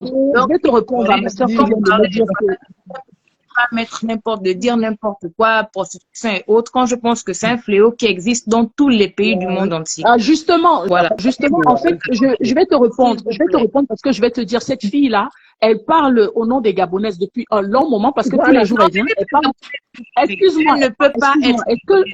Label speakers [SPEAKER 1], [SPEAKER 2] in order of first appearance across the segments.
[SPEAKER 1] Je vais te répondre à ma soeur qui vient de me dire que
[SPEAKER 2] pas mettre n'importe, de dire n'importe quoi, prostitution et autres, quand je pense que c'est un fléau qui existe dans tous les pays du monde entier.
[SPEAKER 1] justement,
[SPEAKER 2] Voilà.
[SPEAKER 1] en fait, je vais te répondre. Je vais te répondre parce que je vais te dire, cette fille-là, elle parle au nom des Gabonaises depuis un long moment parce que tous les jours elle vient, elle parle. Excuse-moi,
[SPEAKER 2] ne peut pas être.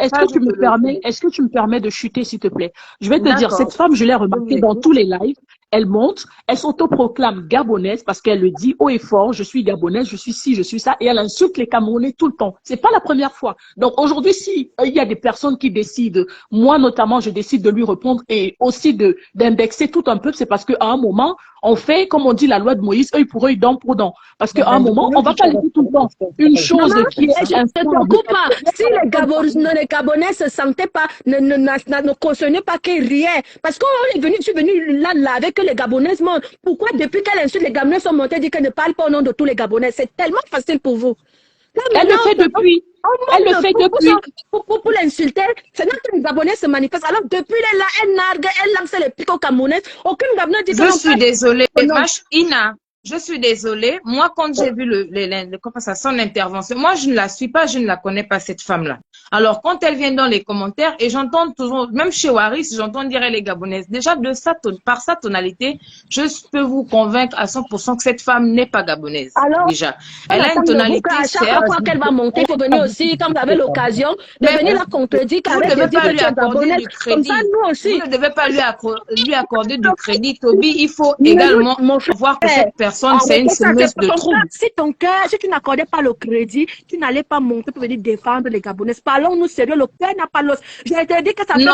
[SPEAKER 1] est-ce que tu me permets de chuter, s'il te plaît? Je vais te dire, cette femme, je l'ai remarquée dans tous les lives. Elle monte, elle s'autoproclame gabonaise parce qu'elle le dit haut et fort, je suis gabonaise, je suis ci, je suis ça, et elle insulte les Camerounais tout le temps. C'est pas la première fois. Donc aujourd'hui, si il y a des personnes qui décident, moi notamment, je décide de lui répondre et aussi d'indexer tout un peu, c'est parce qu'à un moment, on fait, comme on dit, la loi de Moïse, œil pour œil, dent pour dent. Parce qu'à un moment, on va pas laisser tout le temps une chose qui est
[SPEAKER 3] je ne te pas. Si les Gabonais se sentaient pas, ne cautionnaient pas qu'il riait. Parce que je suis venu là avec les Gabonaises montent. Pourquoi depuis qu'elle insulte les Gabonais sont montés dit qu'elle ne parle pas au nom de tous les Gabonais? C'est tellement facile pour vous.
[SPEAKER 1] Là, elle le fait depuis. Elle le fait depuis.
[SPEAKER 3] Pour l'insulter, c'est là que les Gabonais se manifestent. Alors depuis là, elle nargue, elle lance les pics aux Camerounais. Aucun Gabonais dit que
[SPEAKER 2] je suis désolée, Ina. Je suis désolée. Moi, quand j'ai vu son intervention, moi, je ne la suis pas, je ne la connais pas, cette femme-là. Alors, quand elle vient dans les commentaires, et j'entends toujours, même chez Waris, j'entends dire les Gabonaises. Déjà, par sa tonalité, je peux vous convaincre à 100% que cette femme n'est pas gabonaise.
[SPEAKER 3] Alors,
[SPEAKER 2] déjà. Elle a une tonalité,
[SPEAKER 3] à chaque fois qu'elle va monter, il faut venir aussi, quand vous avez l'occasion, de venir la contredire,
[SPEAKER 2] vous ne devez pas lui accorder du crédit.
[SPEAKER 3] Comme ça, nous aussi.
[SPEAKER 2] Vous ne devez pas lui accorder du crédit. Toby, il faut également voir que cette personne, c'est une semeuse de troubles.
[SPEAKER 3] Si tu n'accordais pas le crédit, tu n'allais pas monter pour venir défendre les Gabonais. Parlons-nous sérieux, le cœur n'a pas l'os. J'ai été dit que ça fait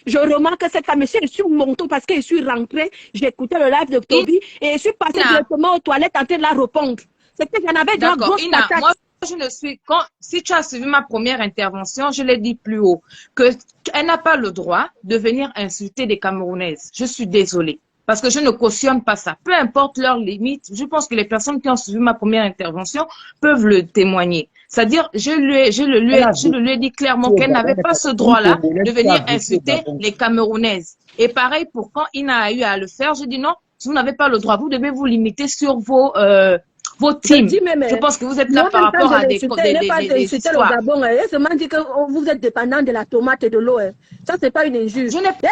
[SPEAKER 3] je remarque que cette femme, je suis montée parce que je suis rentrée, j'ai écouté le live de Toby et je suis passée directement aux toilettes en train de la répondre. C'est que j'en avais déjà grosse patate.
[SPEAKER 2] Moi, je ne suis, si tu as suivi ma première intervention, je l'ai dit plus haut, qu'elle n'a pas le droit de venir insulter des Camerounaises. Je suis désolée. Parce que je ne cautionne pas ça. Peu importe leurs limites, je pense que les personnes qui ont suivi ma première intervention peuvent le témoigner. C'est-à-dire, je lui ai dit clairement qu'elle n'avait pas ce droit-là de venir insulter les Camerounaises. Et pareil, pour quand Ina a eu à le faire, je dis non, vous n'avez pas le droit. Vous devez vous limiter sur vos teams. Je pense que vous êtes là par rapport à des histoires.
[SPEAKER 3] Le Gabon, elle m'a dit que vous êtes dépendant de la tomate et de l'eau. Ça, c'est pas une injure.
[SPEAKER 2] Je n'ai pas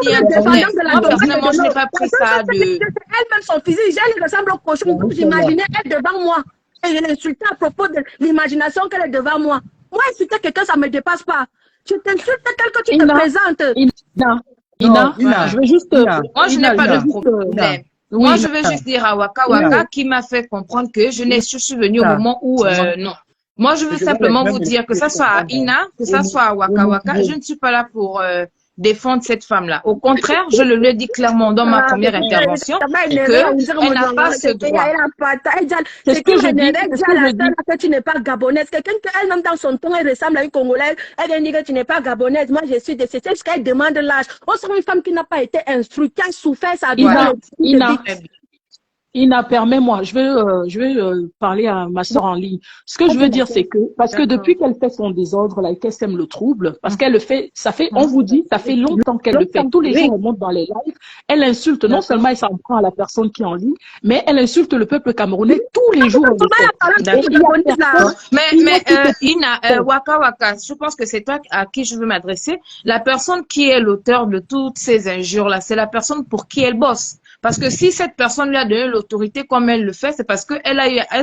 [SPEAKER 2] dit moi, personnellement, je n'ai pas pris ça de...
[SPEAKER 3] Elle-même, son physique, elle ressemble au cochon. J'imaginais elle devant moi. Et je l'insultais à propos de l'imagination qu'elle est devant moi. Moi, insulter quelqu'un, ça ne me dépasse pas. Tu t'insultes tel que tu te présentes.
[SPEAKER 1] Ina, je veux juste...
[SPEAKER 2] Moi, je n'ai pas de problème. Moi, je veux juste dire à Waka qui m'a fait comprendre que je suis venue au moment où... non. Moi, je veux simplement vous dire que ça soit à Ina, que ça soit à Waka, je ne suis pas là pour défendre cette femme-là. Au contraire, je le lui ai dit clairement dans ma première intervention qu'elle n'a pas ce droit.
[SPEAKER 3] C'est ce que je dis. Que tu n'es pas gabonaise. Quelqu'un qui elle-même dans son ton, elle ressemble à une Congolaise. Elle vient dire que tu n'es pas gabonaise. Moi, je suis de c'est ce qu'elle demande l'âge. On sent une femme qui n'a pas été instruite, qui a souffert sa vie.
[SPEAKER 1] Ina, permets-moi, je vais parler à ma soeur en ligne. Ce que je veux dire, c'est que, parce que depuis qu'elle fait son désordre, là, qu'elle sème le trouble, parce qu'elle le fait, on vous dit, ça fait longtemps qu'elle le fait. Tous les jours, elle monte dans les lives, elle insulte, non seulement elle s'en prend à la personne qui est en ligne, mais elle insulte le peuple camerounais tous les jours.
[SPEAKER 2] Mais Ina, Waka, je pense que c'est toi à qui je veux m'adresser. La personne qui est l'auteur de toutes ces injures-là, c'est la personne pour qui elle bosse. Parce que si cette personne lui a donné l'autorité comme elle le fait, c'est parce qu'elle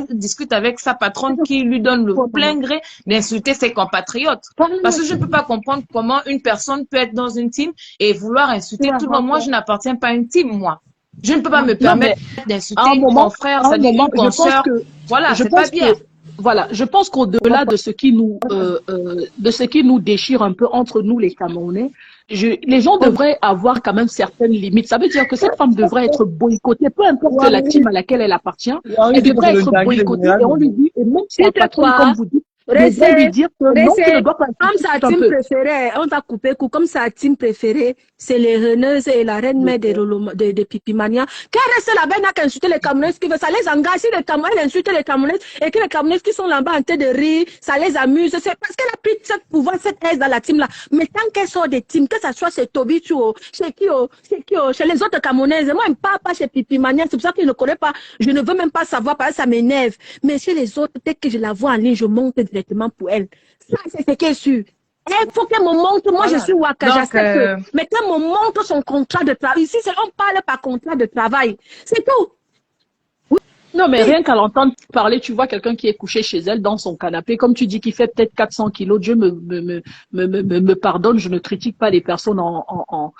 [SPEAKER 2] discute avec sa patronne qui lui donne le plein gré d'insulter ses compatriotes. Parce que je ne peux pas comprendre comment une personne peut être dans une team et vouloir insulter tout le monde. Moi, je n'appartiens pas à une team, moi. Je ne peux pas me permettre d'insulter mon frère, ça dit une consoeur. Voilà, c'est pas bien.
[SPEAKER 1] Voilà, je pense qu'au-delà de ce qui nous déchire un peu entre nous les Camerounais, les gens devraient avoir quand même certaines limites. Ça veut dire que cette femme devrait être boycottée, peu importe la team à laquelle elle appartient, elle devrait être boycottée et on lui dit, et même si la patronne, comme vous dites, devrait lui dire que non, tu ne dois pas
[SPEAKER 3] comme sa team préférée, on t'a coupé coup, comme sa team préférée, c'est les reneuses et la reine mère de Pipimania. Qu'elle reste là-bas, elle n'a qu'à insulter les Camerounaises qui veulent, ça les engage. Si les Camerounais insultent les Camerounaises et que les Camerounaises qui sont là-bas en train de rire, ça les amuse. C'est parce qu'elle a pris ce pouvoir, cette aise dans la team là. Mais tant qu'elle sort des teams, que ça soit chez Toby, chez les autres Camerounaises, moi, je ne parle pas chez Pipimania, c'est pour ça que je ne connais pas, je ne veux même pas savoir, parce que ça m'énerve. Mais chez les autres, dès que je la vois en ligne, je monte directement pour elle. Ça, c'est ce qui est sûr. Il faut qu'elle me montre, moi je suis Waka, j'accepte. Mais qu'elle me montre son contrat de travail. Ici, on parle par contrat de travail. C'est tout.
[SPEAKER 1] Non, mais rien qu'à l'entendre parler, tu vois quelqu'un qui est couché chez elle dans son canapé, comme tu dis, qui fait peut-être 400 kilos. Dieu me pardonne, je ne critique pas les personnes en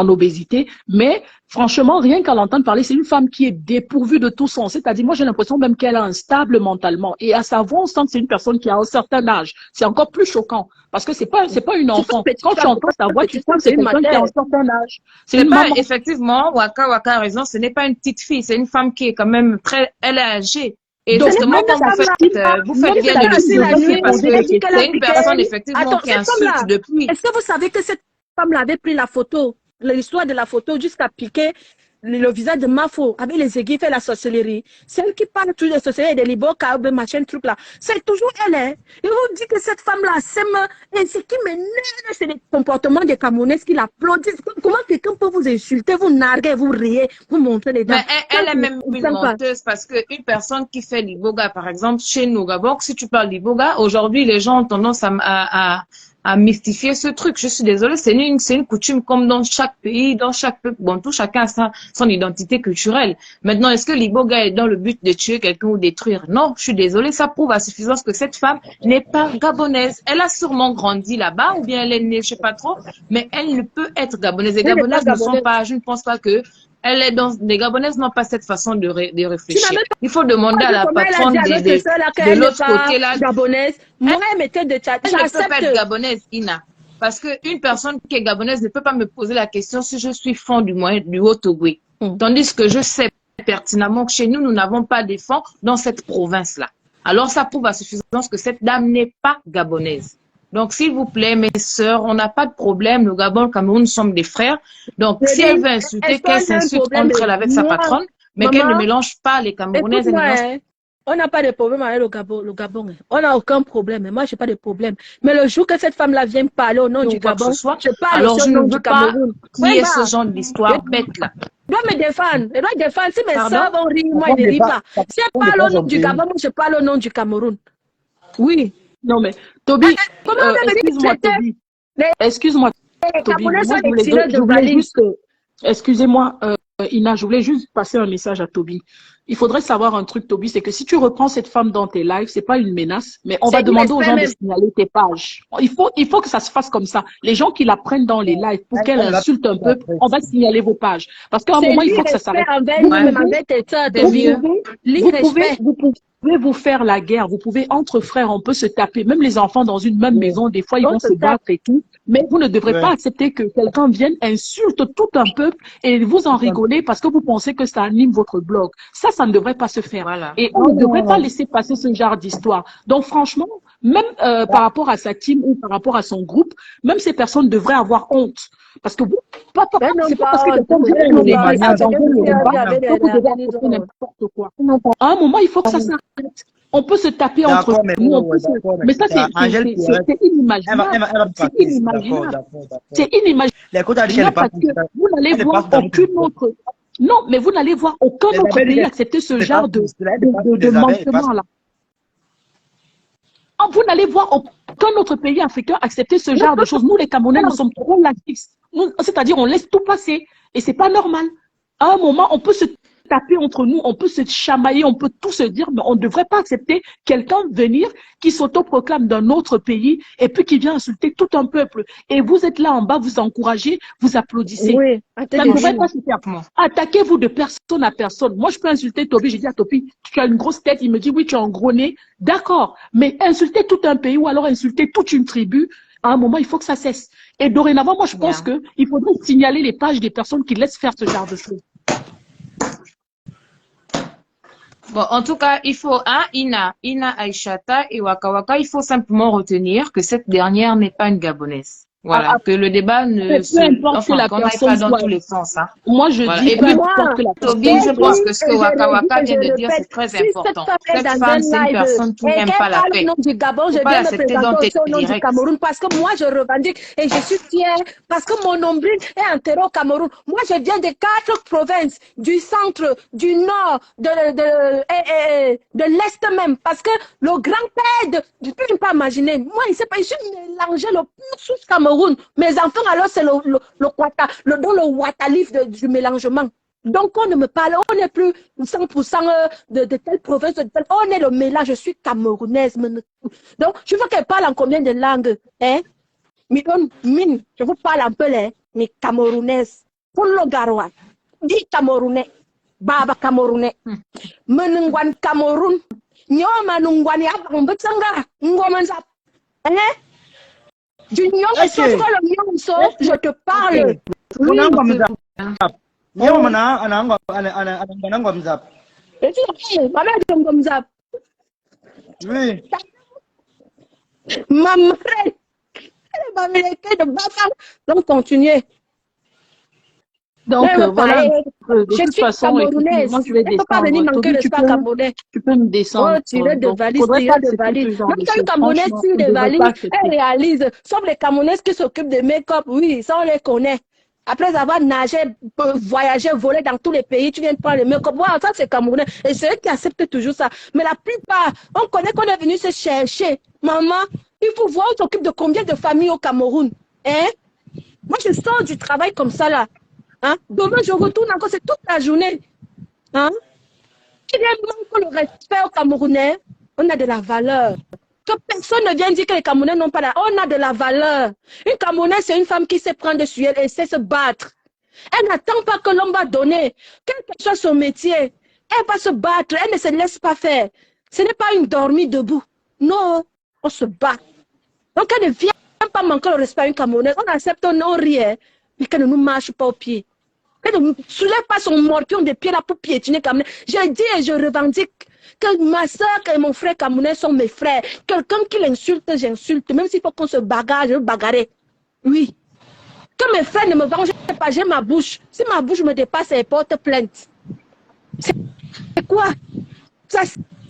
[SPEAKER 1] obésité, mais franchement, rien qu'à l'entendre parler, c'est une femme qui est dépourvue de tout sens. C'est-à-dire, moi, j'ai l'impression même qu'elle est instable mentalement. Et à sa voix, on sent que c'est une personne qui a un certain âge. C'est encore plus choquant. Parce que c'est pas une enfant. Quand tu entends sa voix, tu sens que c'est quelqu'un qui a un certain âge.
[SPEAKER 2] C'est pas, effectivement, Waka a raison, ce n'est pas une petite fille, c'est une femme qui est quand même elle est âgée. Et
[SPEAKER 1] donc,
[SPEAKER 2] justement, quand vous faites bien de le souligner, parce que c'est une personne, effectivement, qui insulte depuis.
[SPEAKER 3] Est-ce que vous savez que cette femme avait pris la photo, l'histoire de la photo jusqu'à piquer le visage de Mafo avec les aiguilles fait la sorcellerie. Celle qui parle toujours de sorcellerie, de Liboka, de machin, truc là. C'est toujours elle, hein. Et on dit que cette femme-là sème. Et ce qui m'énerve, c'est les comportements des Camerounais qui l'applaudissent. Comment quelqu'un peut vous insulter, vous narguer, vous riez, vous montrer les dents.
[SPEAKER 2] Mais elle est même une menteuse parce qu'une personne qui fait l'Iboga, par exemple, chez nous, Gabon, si tu parles d'Iboga, aujourd'hui, les gens ont tendance à mystifier ce truc. Je suis désolée, c'est une coutume comme dans chaque pays, dans chaque peuple, bon, tout chacun a son identité culturelle. Maintenant, est-ce que l'Iboga est dans le but de tuer quelqu'un ou détruire? Non, je suis désolée, ça prouve à suffisance que cette femme n'est pas gabonaise. Elle a sûrement grandi là-bas ou bien elle est née, je sais pas trop, mais elle ne peut être gabonaise. Les Gabonaises ne sont pas, je ne pense pas que les Gabonaises n'ont pas cette façon de réfléchir. Il faut demander à la patronne de l'autre côté là.
[SPEAKER 3] Gabonaise. Moi, elle m'était de Tchad.
[SPEAKER 2] Je ne peux pas être gabonaise, Ina. Parce qu'une personne qui est gabonaise ne peut pas me poser la question si je suis fond du Haut-Ogooué. Tandis que je sais pertinemment que chez nous, nous n'avons pas de fonds dans cette province-là. Alors, ça prouve à suffisance que cette dame n'est pas gabonaise. Donc, s'il vous plaît, mes sœurs, on n'a pas de problème. Le Gabon, le Cameroun, nous sommes des frères. Donc, si elle veut insulter, qu'elle s'insulte entre elle avec sa patronne, mais qu'elle ne mélange pas les Camerounaises.
[SPEAKER 3] On n'a pas de problème avec le Gabon. On n'a aucun problème. Moi, je n'ai pas de problème. Mais le jour que cette femme-là vient parler au nom du Gabon, je parle au nom du Cameroun.
[SPEAKER 2] Qui est ce genre d'histoire bête-là?
[SPEAKER 3] Je dois me défendre. Je dois me défendre. Si mes sœurs vont rire, moi, je ne ris pas. Si elle parle au nom du Gabon, moi, je parle au nom du Cameroun. Oui.
[SPEAKER 1] Non, mais Toby, excuse-moi, Toby. Excuse-moi, Toby. Excusez-moi, Ina, je voulais juste passer un message à Toby. Il faudrait savoir un truc, Toby, c'est que si tu reprends cette femme dans tes lives, c'est pas une menace, mais on va demander aux gens de signaler tes pages. Il faut que ça se fasse comme ça. Les gens qui la prennent dans les lives pour qu'elle insulte un peu, on va signaler vos pages. Parce qu'à un moment, il faut que ça s'arrête. Vous pouvez vous faire la guerre, vous pouvez entre frères, on peut se taper, même les enfants dans une même maison, des fois ils vont se battre et tout, mais vous ne devrez pas accepter que quelqu'un vienne insulte tout un peuple et vous en rigolez parce que vous pensez que ça anime votre blog. Ça ne devrait pas se faire. Voilà. Et on ne devrait pas laisser passer ce genre d'histoire. Donc franchement, même par rapport à sa team ou par rapport à son groupe, même ces personnes devraient avoir honte. Parce que vous, c'est pas parce que quelqu'un vient n'importe quoi. À un moment, il faut que ça s'arrête. On peut se taper entre nous. Mais ça, c'est inimaginable. C'est inimaginable. C'est inimaginable parce que vous n'allez voir aucune autre... Non, mais vous n'allez voir aucun autre pays accepter ce genre de manquement-là. Vous n'allez voir aucun autre pays africain accepter ce genre de choses. Nous, les Camerounais, nous sommes trop laxistes. C'est-à-dire, on laisse tout passer. Et c'est pas normal. À un moment, on peut se taper entre nous, on peut se chamailler, on peut tout se dire, mais on ne devrait pas accepter quelqu'un venir qui s'autoproclame d'un autre pays et puis qui vient insulter tout un peuple. Et vous êtes là en bas, vous encouragez, vous applaudissez.
[SPEAKER 3] Oui,
[SPEAKER 1] ça ne devrait pas se faire. Attaquez-vous de personne à personne. Moi, je peux insulter Toby, j'ai dit à Toby, tu as une grosse tête, il me dit, oui, tu as un gros nez. D'accord, mais insulter tout un pays ou alors insulter toute une tribu, à un moment, il faut que ça cesse. Et dorénavant, moi, je pense qu'il faudrait signaler les pages des personnes qui laissent faire ce genre de choses.
[SPEAKER 2] Bon, en tout cas, il faut, Ina Aïchata et Waka Waka, il faut simplement retenir que cette dernière n'est pas une Gabonaise. Voilà, que le débat ne qu'on n'aille pas dans tous les sens. Hein.
[SPEAKER 1] Moi, je
[SPEAKER 2] voilà.
[SPEAKER 1] dis,
[SPEAKER 2] et puis, Toby, je pense que ce que Waka Waka vient de dire, c'est très important. Cette femme, c'est une personne qui n'aime pas la paix.
[SPEAKER 3] Du Gabon, je viens me présenter au nom du Cameroun parce que moi, je revendique et je suis fière parce que mon nombril est enterré au Cameroun. Moi, je viens des 4 provinces, du centre, du nord, de l'est même, parce que le grand-père je ne peux pas imaginer. Moi, il je suis mélangé le pur souche Cameroun. Mes enfants, alors, c'est le Watalif du mélangement. Donc, on ne me parle, on n'est plus 100% de telle province, on est le mélange, je suis camerounaise. Donc, je veux qu'elle parle en combien de langues, hein? Je vous parle un peu, mais camerounaise. Pour le garoua, dit camerounais, baba camerounais. Menungwan Cameroun, nyoma nungwan ya bambetsanga, ngomanza. Hein? Du je te parle.
[SPEAKER 4] Oui.
[SPEAKER 3] Ma marraine, elle va m'élever de bâtard. Donc, continuez.
[SPEAKER 1] Donc, voilà. De toute façon,
[SPEAKER 3] moi, je vais descendre. Toby,
[SPEAKER 1] tu peux me descendre.
[SPEAKER 3] Tirer de valise, tirer de valise. Même quand une Camerounaise tire des valises, elle réalise. Sauf les Camerounaises qui s'occupent de make-up, oui, ça, on les connaît. Après avoir nagé, voyagé, volé dans tous les pays, tu viens de prendre le make-up. Wow, ça, c'est Camerounais. Et c'est eux qui acceptent toujours ça. Mais la plupart, on connaît qu'on est venu se chercher. Maman, il faut voir, on s'occupe de combien de familles au Cameroun. Hein? Moi, je sors du travail comme ça, là. Hein? Demain, je retourne encore, c'est toute la journée. Hein? Il manque le respect aux Camerounais. On a de la valeur. Que personne ne vienne dire que les Camerounais n'ont pas la... On a de la valeur. Une Camerounaise, c'est une femme qui sait prendre sur elle et sait se battre. Elle n'attend pas que l'homme va donner. Quel que soit son métier, elle va se battre. Elle ne se laisse pas faire. Ce n'est pas une dormie debout. Non, on se bat. Donc, elle ne vient pas manquer le respect à une Camerounaise. On accepte, on rit, mais qu'elle ne nous marche pas au pied. Elle ne soulève pas son morpion de pied là pour piétiner Camerounais. Je dis et je revendique que ma soeur et mon frère Camerounais sont mes frères. Quelqu'un qui l'insulte, j'insulte. Même s'il faut qu'on se bagarre, je vais bagarrer. Oui. Que mes frères ne me vengent pas, j'ai ma bouche. Si ma bouche me dépasse, elle porte plainte. C'est quoi? Ça,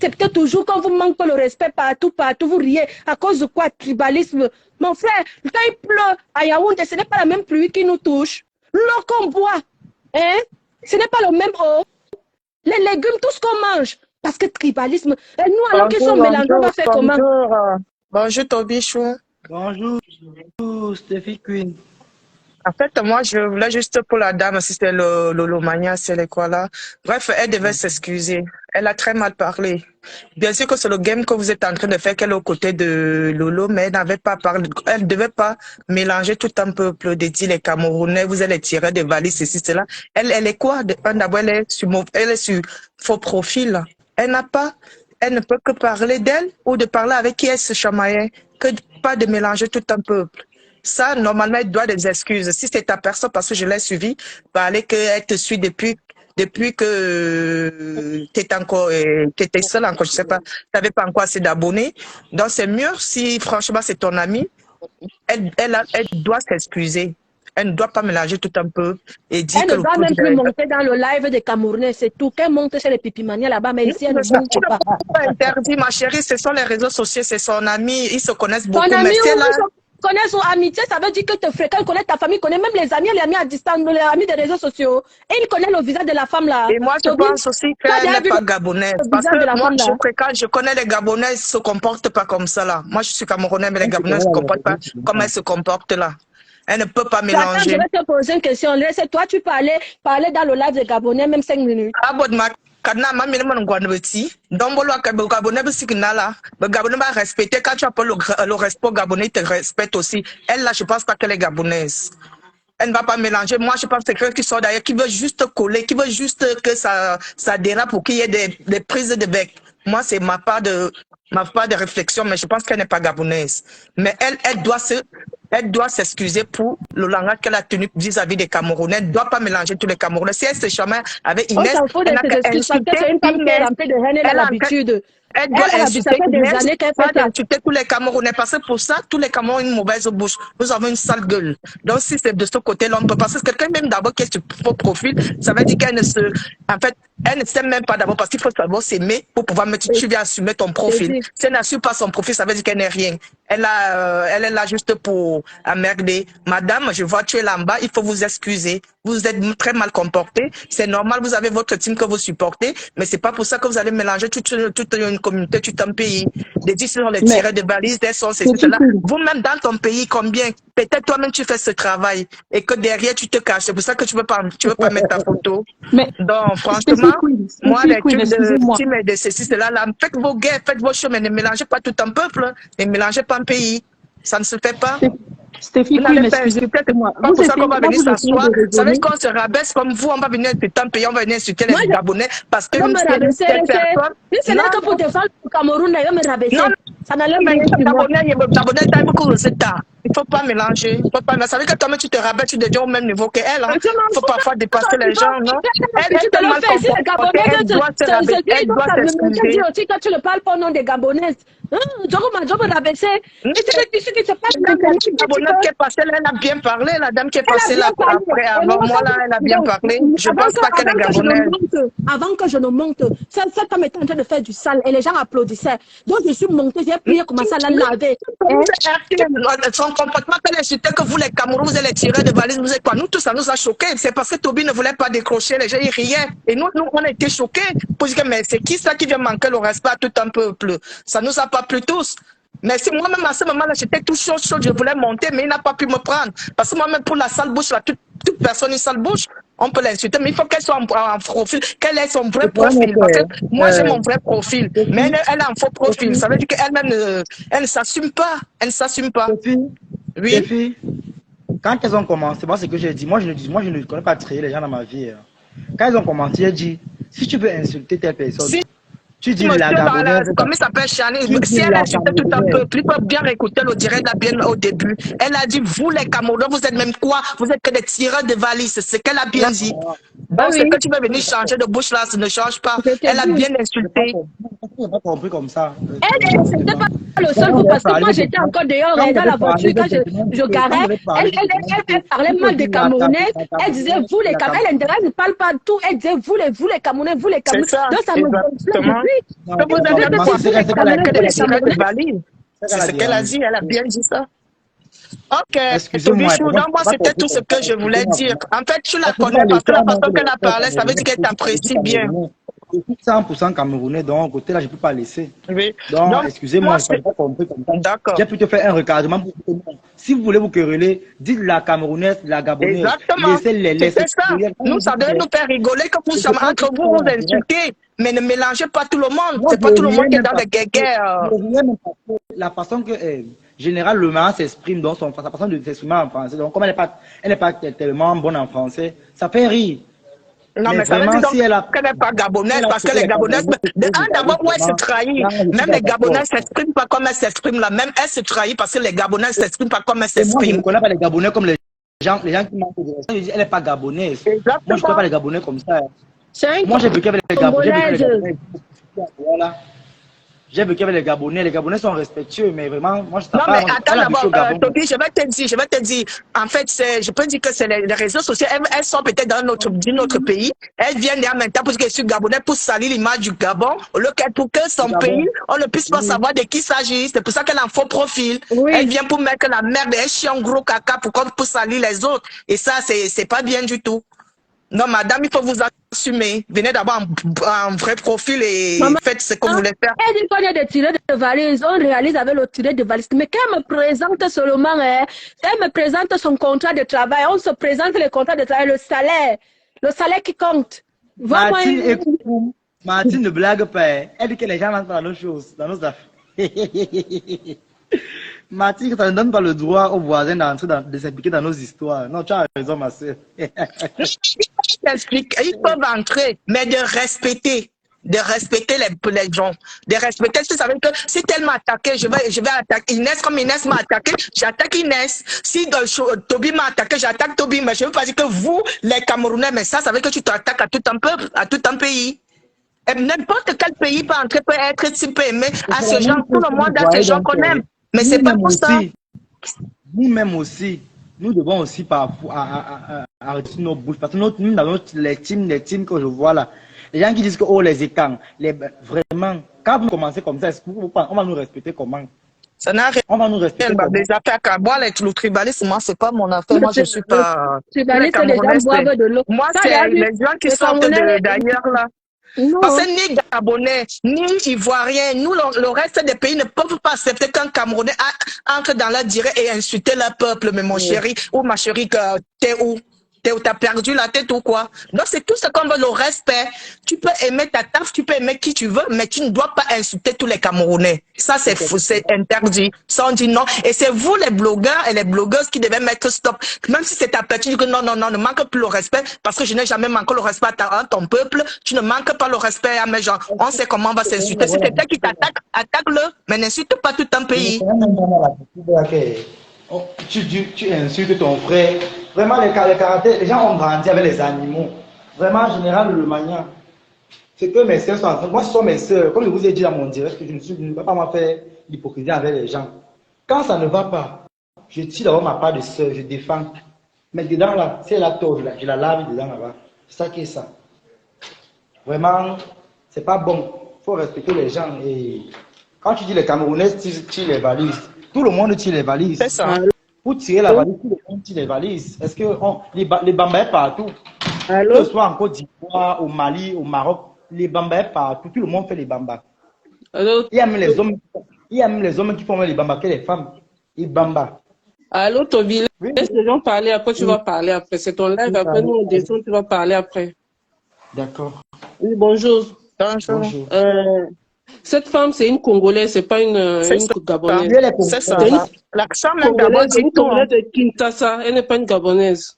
[SPEAKER 3] c'est peut-être toujours quand vous manquez le respect partout, vous riez. À cause de quoi? Tribalisme. Mon frère, quand il pleut à Yaoundé, ce n'est pas la même pluie qui nous touche. L'eau qu'on boit, hein? Ce n'est pas le même eau. Les légumes, tout ce qu'on mange. Parce que tribalisme. Et nous, alors qu'ils sont mélangés, on va faire comment?
[SPEAKER 5] Bonjour, Tobichou.
[SPEAKER 4] Bonjour, Steffi Queen.
[SPEAKER 5] En fait, moi, je voulais juste pour la dame, si c'était le Lolomania, c'est les quoi là. Bref, elle devait s'excuser. Elle a très mal parlé. Bien sûr que c'est le game que vous êtes en train de faire, qu'elle est aux côtés de Lolo, mais elle n'avait pas parlé. Elle devait pas mélanger tout un peuple, de dire les Camerounais, vous allez tirer des valises, ceci, cela. Elle est quoi? D'abord, elle est sur faux profil. Elle ne peut que parler d'elle ou de parler avec qui elle se chamaillait, que pas de mélanger tout un peuple. Ça, normalement, elle doit des excuses. Si c'est ta personne, parce que je l'ai suivi, parler qu'elle te suit depuis que tu étais seule encore, je sais pas, tu n'avais pas encore assez d'abonnés. Donc, c'est mieux si, franchement, c'est ton amie, elle doit s'excuser. Elle ne doit pas mélanger tout un peu et dire
[SPEAKER 3] elle ne doit même plus monter dans le live des Camerounais, c'est tout. Qu'elle monte chez les Pipimania là-bas, mais ici, elle ne monte pas.
[SPEAKER 5] Interdit, ma chérie, ce sont les réseaux sociaux, c'est son ami, ils se connaissent beaucoup.
[SPEAKER 3] Ton ami, connaît son amitié, ça veut dire que te fréquente, connaît ta famille, connaît même les amis à distance, les amis des réseaux sociaux. Et il connaît le visage de la femme là.
[SPEAKER 5] Et moi, je pense aussi qu'elle n'est pas gabonaise. Parce que moi, je connais les Gabonais, ils ne se comportent pas comme ça là. Moi, je suis Camerounais, mais les Gabonais ne se comportent pas comme elles se comportent là. Elle ne peut pas mélanger.
[SPEAKER 3] Je vais te poser une question. Toi, tu parlais dans le live des Gabonais, même 5 minutes.
[SPEAKER 5] Ah, bon, Kana mami ne manu gwanu beti dombolo akabe gabonais signala gabonais va respecter quand tu appelles le respect gabonais te respecte aussi. Elle là je pense pas qu'elle est gabonaise. Elle ne va pas mélanger. Moi je pense que c'est quelqu'un qui sort d'ailleurs qui veut juste coller, qui veut juste que ça dérape pour qu'il y ait des prises de bec. Moi c'est ma part de réflexion, mais je pense qu'elle n'est pas gabonaise. Mais elle doit elle doit s'excuser pour le langage qu'elle a tenu vis-à-vis des Camerounais. Elle ne doit pas mélanger tous les Camerounais. Si elle se chemin avec
[SPEAKER 3] On
[SPEAKER 5] Inès,
[SPEAKER 3] s'en fout de
[SPEAKER 5] elle n'a
[SPEAKER 3] ses
[SPEAKER 5] qu'à
[SPEAKER 3] excuses parce que
[SPEAKER 5] insulter
[SPEAKER 3] c'est une femme qui est
[SPEAKER 5] Inès.
[SPEAKER 3] remplie de haine, elle a l'habitude.
[SPEAKER 5] Elle doit
[SPEAKER 3] Elle a l'habitude, ça
[SPEAKER 5] insulter
[SPEAKER 3] fait des
[SPEAKER 5] Inès,
[SPEAKER 3] années qu'elle
[SPEAKER 5] pas
[SPEAKER 3] fait ça.
[SPEAKER 5] d'insulter tous les Camerounais. Parce que pour ça, tous les Camerounais ont une mauvaise bouche. Nous avons une sale gueule. Donc si c'est de ce côté-là, on peut passer. Parce que quelqu'un même d'abord qui est sur faux profil, ça veut dire qu'elle ne se... En fait, elle ne s'aime même pas d'abord parce qu'il faut savoir s'aimer pour pouvoir mettre... Tu viens assumer ton profil. Si elle n'assume pas son profil, ça veut dire qu'elle n'est rien. Elle est là juste pour emmerder. Madame, je vois tu es là en bas, il faut vous excuser. Vous êtes très mal comporté. C'est normal, vous avez votre team que vous supportez, mais c'est pas pour ça que vous allez mélanger toute une communauté, tout un pays. Des dix sont les tirés de valises, des sont ceci, cela. Vous-même dans ton pays, combien? Peut-être toi-même tu fais ce travail et que derrière tu te caches. C'est pour ça que tu veux pas mettre ta photo.
[SPEAKER 1] Mais,
[SPEAKER 5] donc, franchement, moi, les trucs
[SPEAKER 1] excusez-moi.
[SPEAKER 5] de team et de ceci, cela, là, faites vos guerres, faites vos choses, mais ne mélangez pas tout un peuple, ne mélangez pas un pays. Ça ne se fait pas.
[SPEAKER 1] Stéphie Queen, excusez-moi.
[SPEAKER 5] C'est pour ça qu'on va venir s'asseoir.
[SPEAKER 1] Vous
[SPEAKER 5] Ça veut dire qu'on se rabaisse comme vous, on va venir insulter un pays, on va venir insulter les Gabonais parce que
[SPEAKER 3] me rabaisser,
[SPEAKER 5] personne.
[SPEAKER 3] c'est là que pour défendre le Cameroun, elle me rabaisser. Ça n'allait pas.
[SPEAKER 5] Il ne faut pas mélanger. Ça veut dire que toi-même tu te rabaisses, tu deviens au même niveau qu'elle. Il faut parfois dépasser les gens, non? Elle est tellement comportée, elle doit se rabaisser, elle doit s'excuser.
[SPEAKER 3] aussi quand tu ne parles pas au nom des Gabonaises. Je me rabaisser.
[SPEAKER 5] La Gabonaise qui est passée, elle a bien parlé. La dame qui est passée là après, avant moi, là, elle a bien parlé. Je ne pense pas qu'elle est gabonaise.
[SPEAKER 3] Avant que je ne monte, cette femme était en train de faire du sale et les gens applaudissaient. Donc je suis montée, j'ai prié, commencé à la laver.
[SPEAKER 5] Son comportement, qu'elle insultait que vous, les Camerounais, vous allez tirer de valises, vous êtes quoi? Nous, tout ça nous a choqués. C'est parce que Toby ne voulait pas décrocher, les gens, ils riaient. Et nous, on a été choqués. Pour dire, mais c'est qui ça qui vient manquer le respect à tout un peuple? Ça nous a pas plu tous. Mais si moi-même à ce moment-là, j'étais tout chaud, je voulais monter, mais il n'a pas pu me prendre. Parce que moi-même, pour la sale bouche, là, toute personne une sale bouche, on peut l'insulter, mais il faut qu'elle soit en profil, qu'elle ait son vrai profil. Parce que moi, j'ai mon vrai profil, mais elle a un faux profil. Ça veut dire qu'elle-même, elle ne s'assume pas. Elle ne s'assume pas.
[SPEAKER 4] Oui. Quand elles ont commencé, moi, c'est ce que j'ai dit. Moi, je ne connais pas traiter les gens dans ma vie. Quand ils ont commencé, j'ai dit, si tu veux insulter telle personne, tu dis la Gabonaise.
[SPEAKER 5] Comment il s'appelle Chani? Si elle a insulté tout un peu, il faut bien écouter le direct là bien au début. Elle a dit, vous les Camerounais, vous êtes même quoi? Vous êtes que des tireurs de valises. C'est ce qu'elle a bien dit. Donc, c'est que tu veux venir changer de bouche là, ça ne change pas. Elle a bien insulté.
[SPEAKER 4] Je n'ai pas compris comme ça.
[SPEAKER 3] C'était pas le seul coup parce que moi j'étais encore dehors dans la voiture quand je garais. Elle parlait mal des Camerounais. Elle disait vous les Camerounais. Elle ne parle pas tout. Elle disait vous les Camerounais, vous les Camerounais. Donc ça me gonflait depuis.
[SPEAKER 5] C'est ce qu'elle a dit. Elle a bien dit ça. Ok,
[SPEAKER 4] excusez-moi.
[SPEAKER 5] Donc moi, c'était tout ce que je voulais dire. En fait, tu la connais parce que la façon qu'elle a parlé, ça veut dire qu'elle t'apprécie bien.
[SPEAKER 4] 100% Camerounais, donc côté là, je ne peux pas laisser.
[SPEAKER 5] Oui.
[SPEAKER 4] Donc, excusez-moi, je n'ai pas compris comme ça.
[SPEAKER 5] D'accord.
[SPEAKER 4] J'ai plutôt fait un recadrement pour tout le monde. Si vous voulez vous quereller, dites la Camerounaise, la Gabonaise.
[SPEAKER 5] Exactement.
[SPEAKER 4] Laissez
[SPEAKER 5] c'est ça. Nous, ça devait nous faire rigoler que vous sommes entre vous, vous insultez. Mais ne mélangez pas tout le monde. C'est pas tout le monde qui est dans les guerres.
[SPEAKER 4] La façon que Général Le Mans s'exprime, donc sa façon de s'exprimer en français, donc comme elle n'est pas tellement bonne en français, ça fait rire.
[SPEAKER 5] Non, mais ça veut dire qu'elle n'est pas gabonaise, parce que les Gabonaises, d'abord, où elle se trahit. Même les Gabonaises ne s'expriment pas comme elle s'exprime là. Même elle se trahit parce que les Gabonaises ne s'expriment pas comme elle s'exprime.
[SPEAKER 4] Moi, je ne connais pas les Gabonais comme les gens qui manquent de respect. Elle n'est pas gabonaise. Exactement. Moi, je ne connais pas les Gabonais comme ça. Moi, j'ai vécu avec les Gabonais. Voilà. J'ai vécu avec les Gabonais. Les Gabonais sont respectueux, mais vraiment, moi, je ne sais pas.
[SPEAKER 5] Non, mais attends d'abord, Toby, je vais te dire. En fait, je peux dire que c'est les réseaux sociaux. Elles sont peut-être dans notre pays. Elles viennent en même temps pour dire que je suis Gabonais pour salir l'image du Gabon. Pour que son pays, on ne puisse pas savoir de qui il s'agit. C'est pour ça qu'elle a un faux profil. Oui. Elle vient pour mettre la merde. Elle chie en gros caca pour salir les autres. Et ça, c'est pas bien du tout. Non, madame, il faut vous assumer. Venez d'abord en vrai profil et faites ce que vous voulez faire.
[SPEAKER 3] Elle dit qu'on a des tirets de valises. On réalise avec le tiret de valise. Mais qu'elle me présente seulement, elle me présente son contrat de travail. On se présente le contrat de travail, le salaire qui compte.
[SPEAKER 4] Martine ne blague pas. Elle dit que les gens rentrent dans nos choses, dans nos affaires. Martine, ça ne donne pas le droit aux voisins d'entrer de s'impliquer dans nos histoires. Non, tu as raison, ma soeur.
[SPEAKER 5] Ils peuvent entrer, mais de respecter. de respecter les gens, de respecter. Tu savais que si elle m'a attaqué, je vais attaquer Inès comme Inès m'a attaqué, j'attaque Inès. Si Toby m'a attaqué, j'attaque Toby. Mais je ne veux pas dire que vous, les Camerounais, mais ça veut que tu t'attaques à tout un peuple, à tout un pays. N'importe quel pays peut entrer, peut être, tu peux aimer à ce genre. Tout le monde a ces gens qu'on aime. Mais c'est pas pour ça.
[SPEAKER 4] Nous-mêmes aussi, nous devons aussi arrêter nos bouches. Parce que nous avons les teams que je vois là. Les gens qui disent que oh, les écarts, vraiment, quand vous commencez comme ça, on va nous respecter comment?
[SPEAKER 5] Ça n'a rien.
[SPEAKER 4] On va nous respecter comment?
[SPEAKER 5] Des affaires à boire, le tribalisme, moi, c'est pas mon affaire. Moi, je suis pas.
[SPEAKER 3] Tribalisme, les gens boivent de l'eau.
[SPEAKER 5] Moi, c'est les gens qui sortent d'ailleurs là. Non. Parce que ni Gabonais, ni Ivoiriens, nous, le reste des pays ne peuvent pas accepter qu'un Camerounais entre dans la direct et insulter leur peuple, mais mon chéri, ou ma chérie, t'es où? T'as perdu la tête ou quoi? Donc, c'est tout ce qu'on veut, le respect. Tu peux aimer ta taf, tu peux aimer qui tu veux, mais tu ne dois pas insulter tous les Camerounais. Ça, c'est fou, c'est interdit. Ça, on dit non. Et c'est vous, les blogueurs et les blogueuses, qui devez mettre stop. Même si c'est ta petite, tu dis que non, ne manque plus le respect, parce que je n'ai jamais manqué le respect à ton peuple. Tu ne manques pas le respect à mes gens. On sait comment on va s'insulter. Si c'est toi qui t'attaque, attaque-le, mais n'insulte pas tout un pays.
[SPEAKER 4] Tu insultes ton frère. Vraiment, les caractères, les gens ont grandi avec les animaux. Vraiment, en général, le maniant. C'est que mes soeurs sont en train. Moi, ce sont mes soeurs. Comme je vous ai dit dans mon direct, je ne vais pas faire l'hypocrisie avec les gens. Quand ça ne va pas, je tire d'abord ma part de soeur, je défends. Mais dedans, là, si elle a tort, je la lave dedans là-bas. C'est ça qui est ça. Vraiment, c'est pas bon. Il faut respecter les gens. Et quand tu dis les Camerounais tirent les valises, tout le monde tire les valises.
[SPEAKER 5] C'est ça.
[SPEAKER 4] Pour tirer la valise, tout le monde tire les valises. Est-ce que les bambas partout?
[SPEAKER 3] Allô?
[SPEAKER 4] Que ce soit en Côte d'Ivoire, au Mali, au Maroc, les bambas partout. Tout le monde fait les bambas.
[SPEAKER 1] Allô?
[SPEAKER 4] Il y a même les hommes qui font les bambas que les femmes. Les bambas.
[SPEAKER 1] Allô, Toby?
[SPEAKER 4] Oui.
[SPEAKER 1] Laisse les gens parler, après tu vas parler après. C'est ton live, après nous on descend, tu vas parler après.
[SPEAKER 4] D'accord.
[SPEAKER 1] Oui, bonjour.
[SPEAKER 5] Bonjour.
[SPEAKER 1] Cette femme, c'est une Congolaise, c'est pas une Gabonaise.
[SPEAKER 5] C'est ça. L'accent même
[SPEAKER 1] Congolaise, c'est une Congolaise de Kinshasa, elle n'est pas une Gabonaise.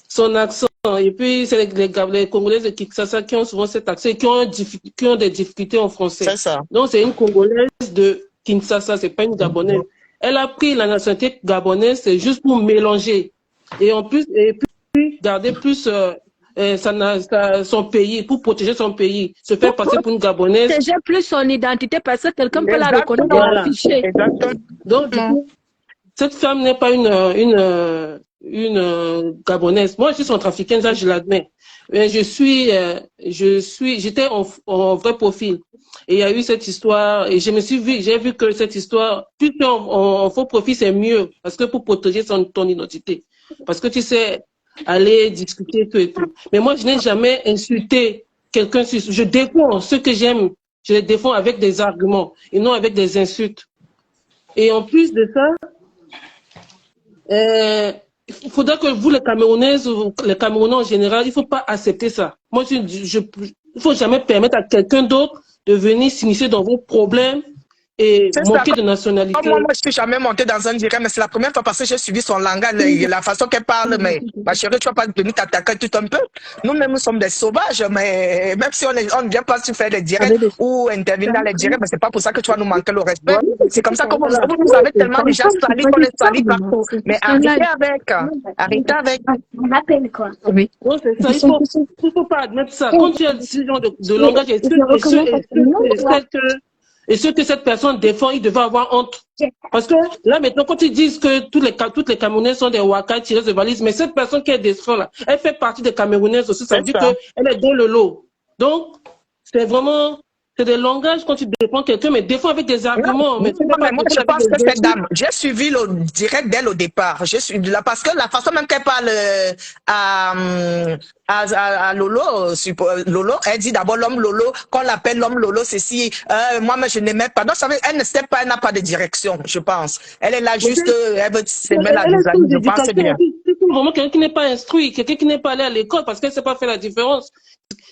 [SPEAKER 1] Son accent, et puis c'est les Congolaises de Kinshasa qui ont souvent cet accent et qui ont des difficultés en français.
[SPEAKER 5] C'est ça.
[SPEAKER 1] Donc c'est une Congolaise de Kinshasa, c'est pas une Gabonaise. Elle a pris la nationalité gabonaise, c'est juste pour mélanger. Et en plus, et puis garder plus son pays, pour protéger son pays, se faire passer pour une Gabonaise.
[SPEAKER 3] Protéger plus son identité parce que quelqu'un peut la reconnaître dans le fichier.
[SPEAKER 1] Donc, du coup, cette femme n'est pas une Gabonaise. Moi, je suis centrafricaine, ça, je l'admets. Mais j'étais en vrai profil. Et il y a eu cette histoire, et j'ai vu que cette histoire, plus en faux profil, c'est mieux, parce que pour protéger ton identité. Parce que tu sais, aller discuter tout et tout. Mais moi, je n'ai jamais insulté quelqu'un. Je défends ce que j'aime. Je les défends avec des arguments et non avec des insultes. Et en plus de ça, il faudra que vous, les Camerounaises, ou les Camerounais en général, il ne faut pas accepter ça. Moi, il ne faut jamais permettre à quelqu'un d'autre de venir s'initier dans vos problèmes et manquer de nationalité.
[SPEAKER 5] Moi, je ne suis jamais montée dans un direct, mais c'est la première fois parce que j'ai suivi son langage, la façon qu'elle parle. Mais ma chérie, tu ne vas pas venir t'attaquer tout un peu. Nous-mêmes, nous sommes des sauvages, mais même si on ne vient pas faire des directs ou intervenir dans les directs, ce n'est pas pour ça que tu vas nous manquer le respect. C'est comme ça que vous avez tellement déjà sali qu'on est sali partout. Mais arrêtez avec. Arrêtez avec.
[SPEAKER 6] On appelle quoi?
[SPEAKER 1] Oui. Non, c'est ça. Il ne faut pas admettre ça. Quand tu as ce genre de langage, et ce que cette personne défend, il devait avoir honte. Parce que là, maintenant, quand ils disent que toutes les Camerounais sont des Ouakas, tireuses de valises, mais cette personne qui est défend là, elle fait partie des Camerounaises aussi. Ça veut dire qu'elle est dans le lot. Donc, c'est vraiment... C'est des langages quand tu défends quelqu'un, mais défends avec des arguments. Mais
[SPEAKER 5] moi, je pense que cette dame, j'ai suivi le direct d'elle au départ. Je suis là parce que la façon même qu'elle parle à Lolo, elle dit d'abord l'homme Lolo, qu'on l'appelle l'homme Lolo, ceci, moi, mais je n'aimais pas. Donc, elle ne sait pas, elle n'a pas de direction, je pense. Elle est là juste, elle veut s'aimer la design, je pense bien.
[SPEAKER 1] C'est vraiment quelqu'un qui n'est pas instruit, quelqu'un qui n'est pas allé à l'école parce qu'elle ne sait pas faire la différence.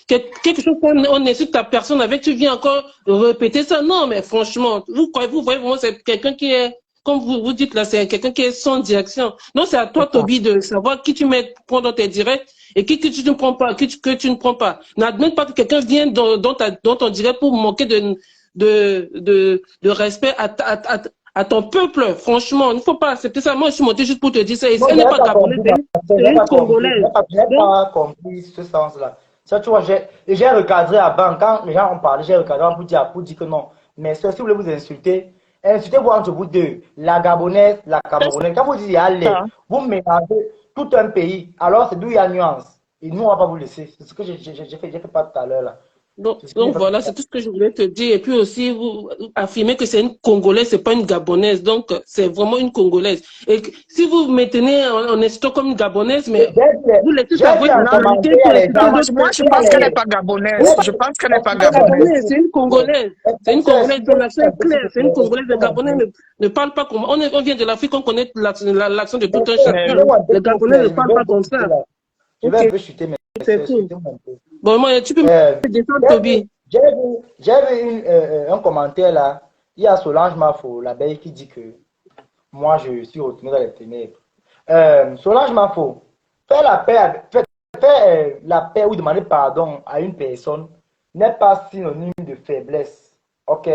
[SPEAKER 1] Quelque chose qu'on insulte ta personne avec, tu viens encore répéter ça. Non, mais franchement, vous voyez vraiment, c'est quelqu'un qui est
[SPEAKER 6] comme vous dites là, c'est quelqu'un qui est sans direction. Donc, c'est à toi, Toby, de savoir qui tu mets prends dans tes directs et qui que tu ne prends pas, que tu ne prends pas. N'admets pas que quelqu'un vienne dans ton direct pour manquer de respect à ton peuple. Franchement, il ne faut pas accepter ça. Moi, je suis montée juste pour te dire ça. Et
[SPEAKER 4] Moi,
[SPEAKER 6] elle
[SPEAKER 4] je
[SPEAKER 6] n'est
[SPEAKER 4] n'ai
[SPEAKER 6] pas
[SPEAKER 4] pas
[SPEAKER 6] gabonaise,
[SPEAKER 4] compris,
[SPEAKER 6] c'est une Congolaise.
[SPEAKER 4] je n'ai pas compris ce sens-là. Ça, tu vois, j'ai recadré avant. Quand les gens ont parlé, j'ai recadré pour dire que non. Mais si vous voulez vous insulter, insultez-vous entre vous deux. La Gabonaise, la Camerounaise. Quand vous dites allez, vous mélangez tout un pays. Alors, c'est d'où il y a nuance. Et nous, on ne va pas vous laisser. C'est ce que j'ai fait pas tout à l'heure là.
[SPEAKER 6] Donc voilà, c'est tout ce que je voulais te dire. Et puis aussi, vous affirmez que c'est une Congolaise, c'est pas une Gabonaise. Donc, c'est vraiment une Congolaise. Et si vous maintenez en insistant comme une Gabonaise, mais vous laissez savoir
[SPEAKER 5] Moi, je pense qu'elle n'est pas gabonaise. Je pense qu'elle n'est pas gabonaise.
[SPEAKER 6] C'est une Congolaise. C'est une Congolaise. Son accent est clair. C'est une Congolaise. Les Gabonais ne parlent pas comme... On vient de l'Afrique, on connaît l'accent de tout un chacun. Les Gabonais ne parlent pas comme ça.
[SPEAKER 4] Je vais un peu chuter, mais
[SPEAKER 6] c'est cool. Bon, moi, tu peux me descendre, Toby.
[SPEAKER 4] J'ai vu un commentaire là. Il y a Solange Mafo, l'abeille, qui dit que moi, je suis retourné dans les ténèbres. Solange Mafo, faire la paix ou demander pardon à une personne n'est pas synonyme de faiblesse. Ok?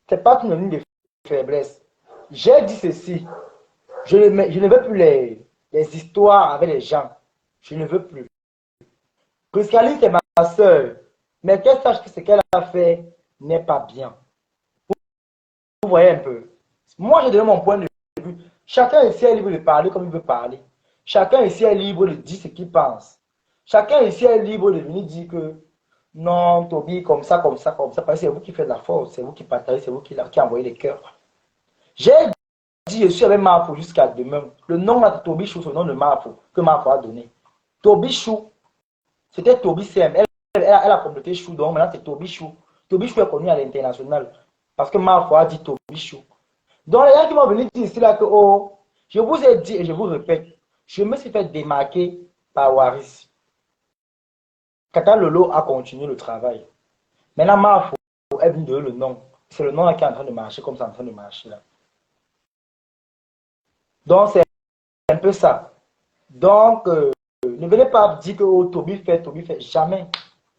[SPEAKER 4] C'est pas synonyme de faiblesse. J'ai dit ceci. Je ne veux plus les histoires avec les gens. Je ne veux plus. Priscaline, c'est ma soeur. Mais qu'elle sache que ce qu'elle a fait n'est pas bien. Vous voyez un peu. Moi, j'ai donné mon point de vue. Chacun ici est libre de parler comme il veut parler. Chacun ici est libre de dire ce qu'il pense. Chacun ici est libre de venir dire que non, Toby, comme ça, comme ça, comme ça. Parce que c'est vous qui faites la force, c'est vous qui partagez, c'est vous qui envoyez les cœurs. J'ai dit, je suis avec Mafo jusqu'à demain. Le nom de Toby Chou, c'est le nom de Mafo que Mafo a donné. Toby Chou, c'était Toby CM. Elle a complété Chou, donc maintenant c'est Toby Chou. Toby Chou est connu à l'international. Parce que Mafo a dit Toby Chou. Donc les gens qui vont venir dire ici là que, oh, je vous ai dit et je vous répète, je me suis fait démarquer par Waris. Kata Lolo a continué le travail. Maintenant, Mafo est venu donner le nom. C'est le nom là qui est en train de marcher comme c'est en train de marcher là. Donc, c'est un peu ça. Donc, ne venez pas dire que oh, Toby fait. Jamais.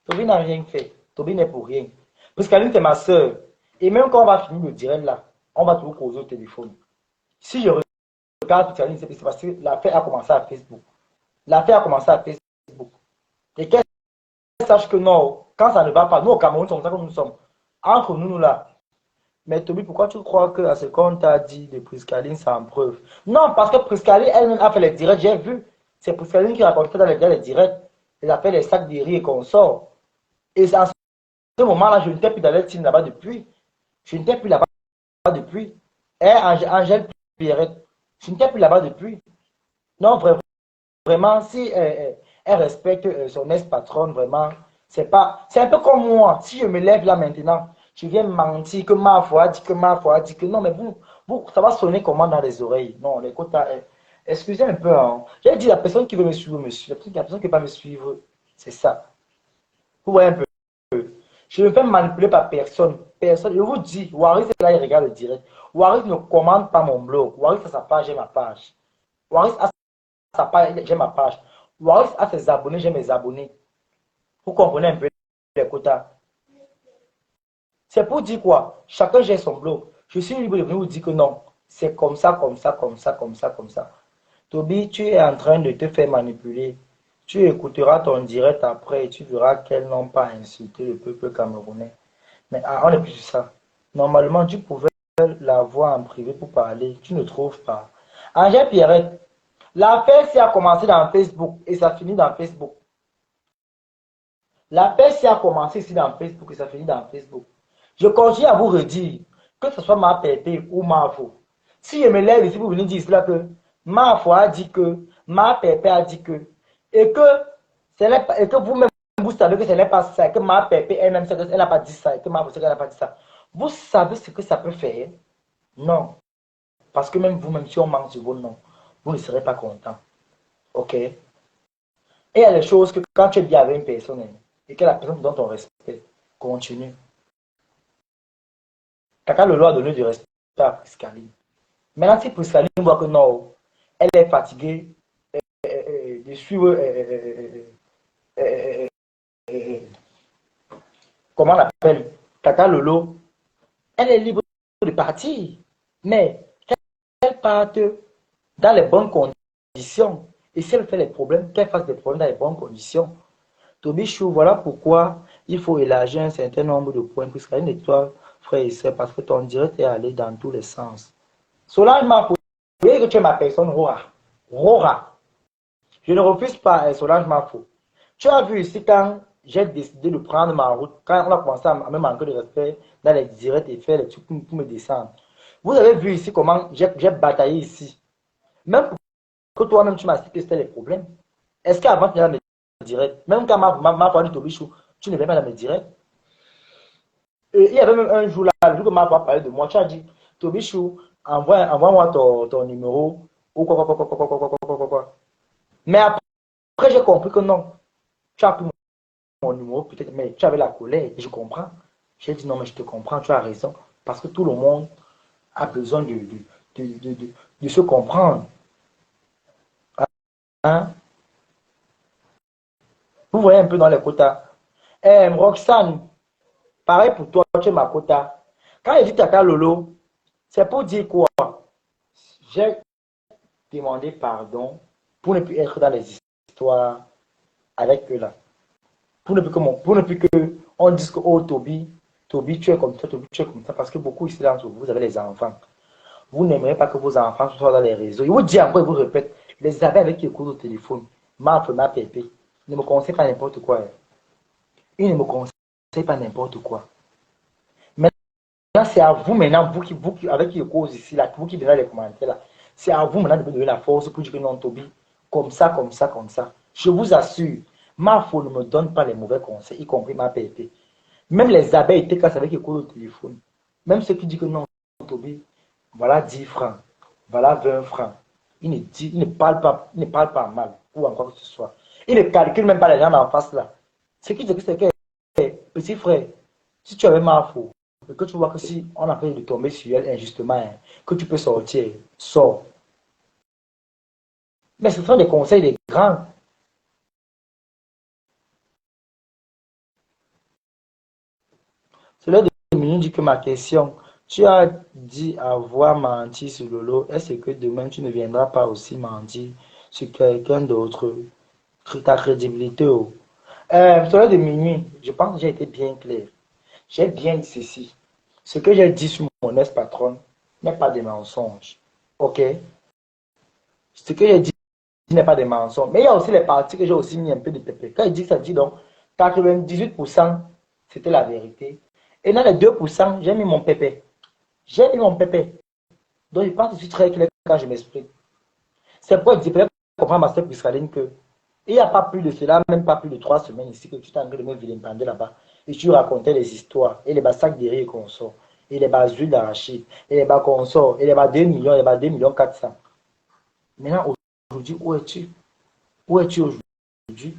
[SPEAKER 4] Toby n'a rien fait. Toby n'est pour rien. Parce qu'Aline, c'est ma soeur. Et même quand on va finir le direct là, on va toujours causer au téléphone. Si je regarde Priscaline, c'est parce que l'affaire a commencé à Facebook. L'affaire a commencé à Facebook. Et qu'elle sache que non, quand ça ne va pas, nous au Cameroun, sommes comme nous sommes. Entre nous là. Mais Toby, pourquoi tu crois que à ce qu'on t'a dit de Priscaline, c'est en preuve? Non, parce que Priscaline, elle-même a fait les directs, j'ai vu. C'est Priscaline qui racontait dans les directs. Elle a fait les sacs de riz et consorts. Et à ce moment-là, je n'étais plus dans les teams là-bas depuis. Je n'étais plus là-bas depuis. Et Angèle Pierrette, je n'étais plus là-bas depuis. Non, vraiment, si elle respecte son ex-patronne, vraiment, c'est un peu comme moi. Si je me lève là maintenant, je viens mentir que ma foi dit que non, mais vous, ça va sonner comment dans les oreilles? Non, les quotas, excusez un peu. Hein. J'ai dit la personne qui veut me suivre, me suit. La personne qui ne veut pas me suivre, c'est ça. Vous voyez un peu. Je ne me fais manipuler par personne. Personne. Je vous dis, Waris est là, il regarde le direct. Waris ne commande pas mon blog. Waris a sa page, j'ai ma page. Waris a sa page, j'ai ma page. Waris a ses abonnés, j'ai mes abonnés. Vous comprenez un peu les quotas. C'est pour dire quoi? Chacun gère son blog. Je suis libre de venir vous dire que non. C'est comme ça, comme ça, comme ça, comme ça, comme ça. Toby, tu es en train de te faire manipuler. Tu écouteras ton direct après et tu verras qu'elles n'ont pas insulté le peuple camerounais. Mais on n'est plus sur ça. Normalement, tu pouvais la voir en privé pour parler. Tu ne trouves pas. Angèle Pierrette, l'affaire a commencé dans Facebook et ça finit dans Facebook. L'affaire a commencé ici dans Facebook et ça finit dans Facebook. Je continue à vous redire, que ce soit ma pépé ou ma faux. Si je me lève ici pour venir dire cela que ma foi a dit que, ma pépé a dit que, et que vous-même, vous savez que ce n'est pas ça, que ma pépé elle-même, elle n'a pas dit ça, et que ma foi, elle n'a pas dit ça. Vous savez ce que ça peut faire? Non. Parce que même vous-même, si on manque sur vos noms, vous ne serez pas content. Ok? Et il y a des choses que quand tu es bien avec une personne, et que la personne te donne ton respect, continue. Kaka Lolo a donné du respect à Priscaline. Maintenant, si Priscaline voit que non, elle est fatiguée de suivre, comment on l'appelle, Tata Lolo, elle est libre de partir. Mais qu'elle parte dans les bonnes conditions. Et si elle fait les problèmes, qu'elle fasse des problèmes dans les bonnes conditions. Tobichou, voilà pourquoi il faut élargir un certain nombre de points, puisqu'elle est toi, frère et soeur, parce que ton direct est allé dans tous les sens. Solange Mafo, vous voyez que tu es ma personne, Rora. Rora. Je ne refuse pas Solange Mafo. Tu as vu ici quand j'ai décidé de prendre ma route, quand on a commencé à me manquer de respect dans les directs et faire les trucs pour me descendre. Vous avez vu ici comment j'ai bataillé ici. Même que toi-même tu m'as dit que c'était les problèmes. Est-ce qu'avant tu n'avais pas mes directs, même quand ma foi dit Tobichou, tu ne viens pas dans mes directs. Et il y avait même un jour là, le jour que ma foi parlait de moi, tu as dit Tobichou, envoie-moi ton numéro ou quoi. Mais après j'ai compris que non. Tu as pris mon numéro, peut-être, mais tu avais la colère, et je comprends. J'ai dit non, mais je te comprends, tu as raison. Parce que tout le monde a besoin de se comprendre. Hein? Vous voyez un peu dans les quotas. Roxane, pareil pour toi, tu es ma quota. Quand il dit Tata Lolo, c'est pour dire quoi? J'ai demandé pardon pour ne plus être dans les histoires avec eux là. Pour ne plus que on dise que oh Toby, tu es comme ça, Toby, tu es comme ça, parce que beaucoup ici là, vous avez les enfants. Vous n'aimerez pas que vos enfants soient dans les réseaux. Il vous dit encore, il vous répète, les amis avec qui écoutent au téléphone, ma pépé, ne me conseille pas n'importe quoi. Il ne me conseille pas n'importe quoi. Maintenant, c'est à vous maintenant, vous avec qui cause ici là, vous qui donnez les commentaires là, c'est à vous maintenant de me donner la force pour dire que non, Toby, comme ça. Je vous assure. Mafo ne me donne pas les mauvais conseils, y compris ma pépé. Même les abeilles étaient cassées avec les coups au téléphone. Même ceux qui disent que non, Toby, voilà 10 francs, voilà 20 francs. Il ne parle pas mal, ou encore que ce soit. Il ne calcule même pas les gens en face là. Ce qui dit que c'est que, petit frère, si tu avais Mafo, et que tu vois que si on a fait de tomber sur elle injustement, hein, que tu peux sortir, sors. Mais ce sont des conseils des grands. Cela dit que ma question, tu as dit avoir menti sur Lolo, est-ce que demain tu ne viendras pas aussi mentir sur quelqu'un d'autre? Ta crédibilité. Cela de minuit, je pense que j'ai été bien clair. J'ai bien dit ceci. Ce que j'ai dit sur mon ex-patronne n'est pas des mensonges. Ok? Ce que j'ai dit n'est pas des mensonges. Mais il y a aussi les parties que j'ai aussi mis un peu de pépé. Quand il dit ça, dit donc 98% c'était la vérité. Et dans les 2%, j'ai mis mon pépé. J'ai mis mon pépé. Donc, je pense que je suis très clair quand je m'exprime. C'est pourquoi je dis, peut-être comprendre ma sœur Priscaline que il n'y a pas plus de cela, même pas plus de 3 semaines ici, que tu t'es en train de me vilipender là-bas. Et tu racontais les histoires, et les sacs de riz qu'on sort, et les huiles d'arachide, et les qu'on sort, et les 2 millions, et les 2 millions 400. Maintenant, aujourd'hui, où es-tu? Où es-tu aujourd'hui?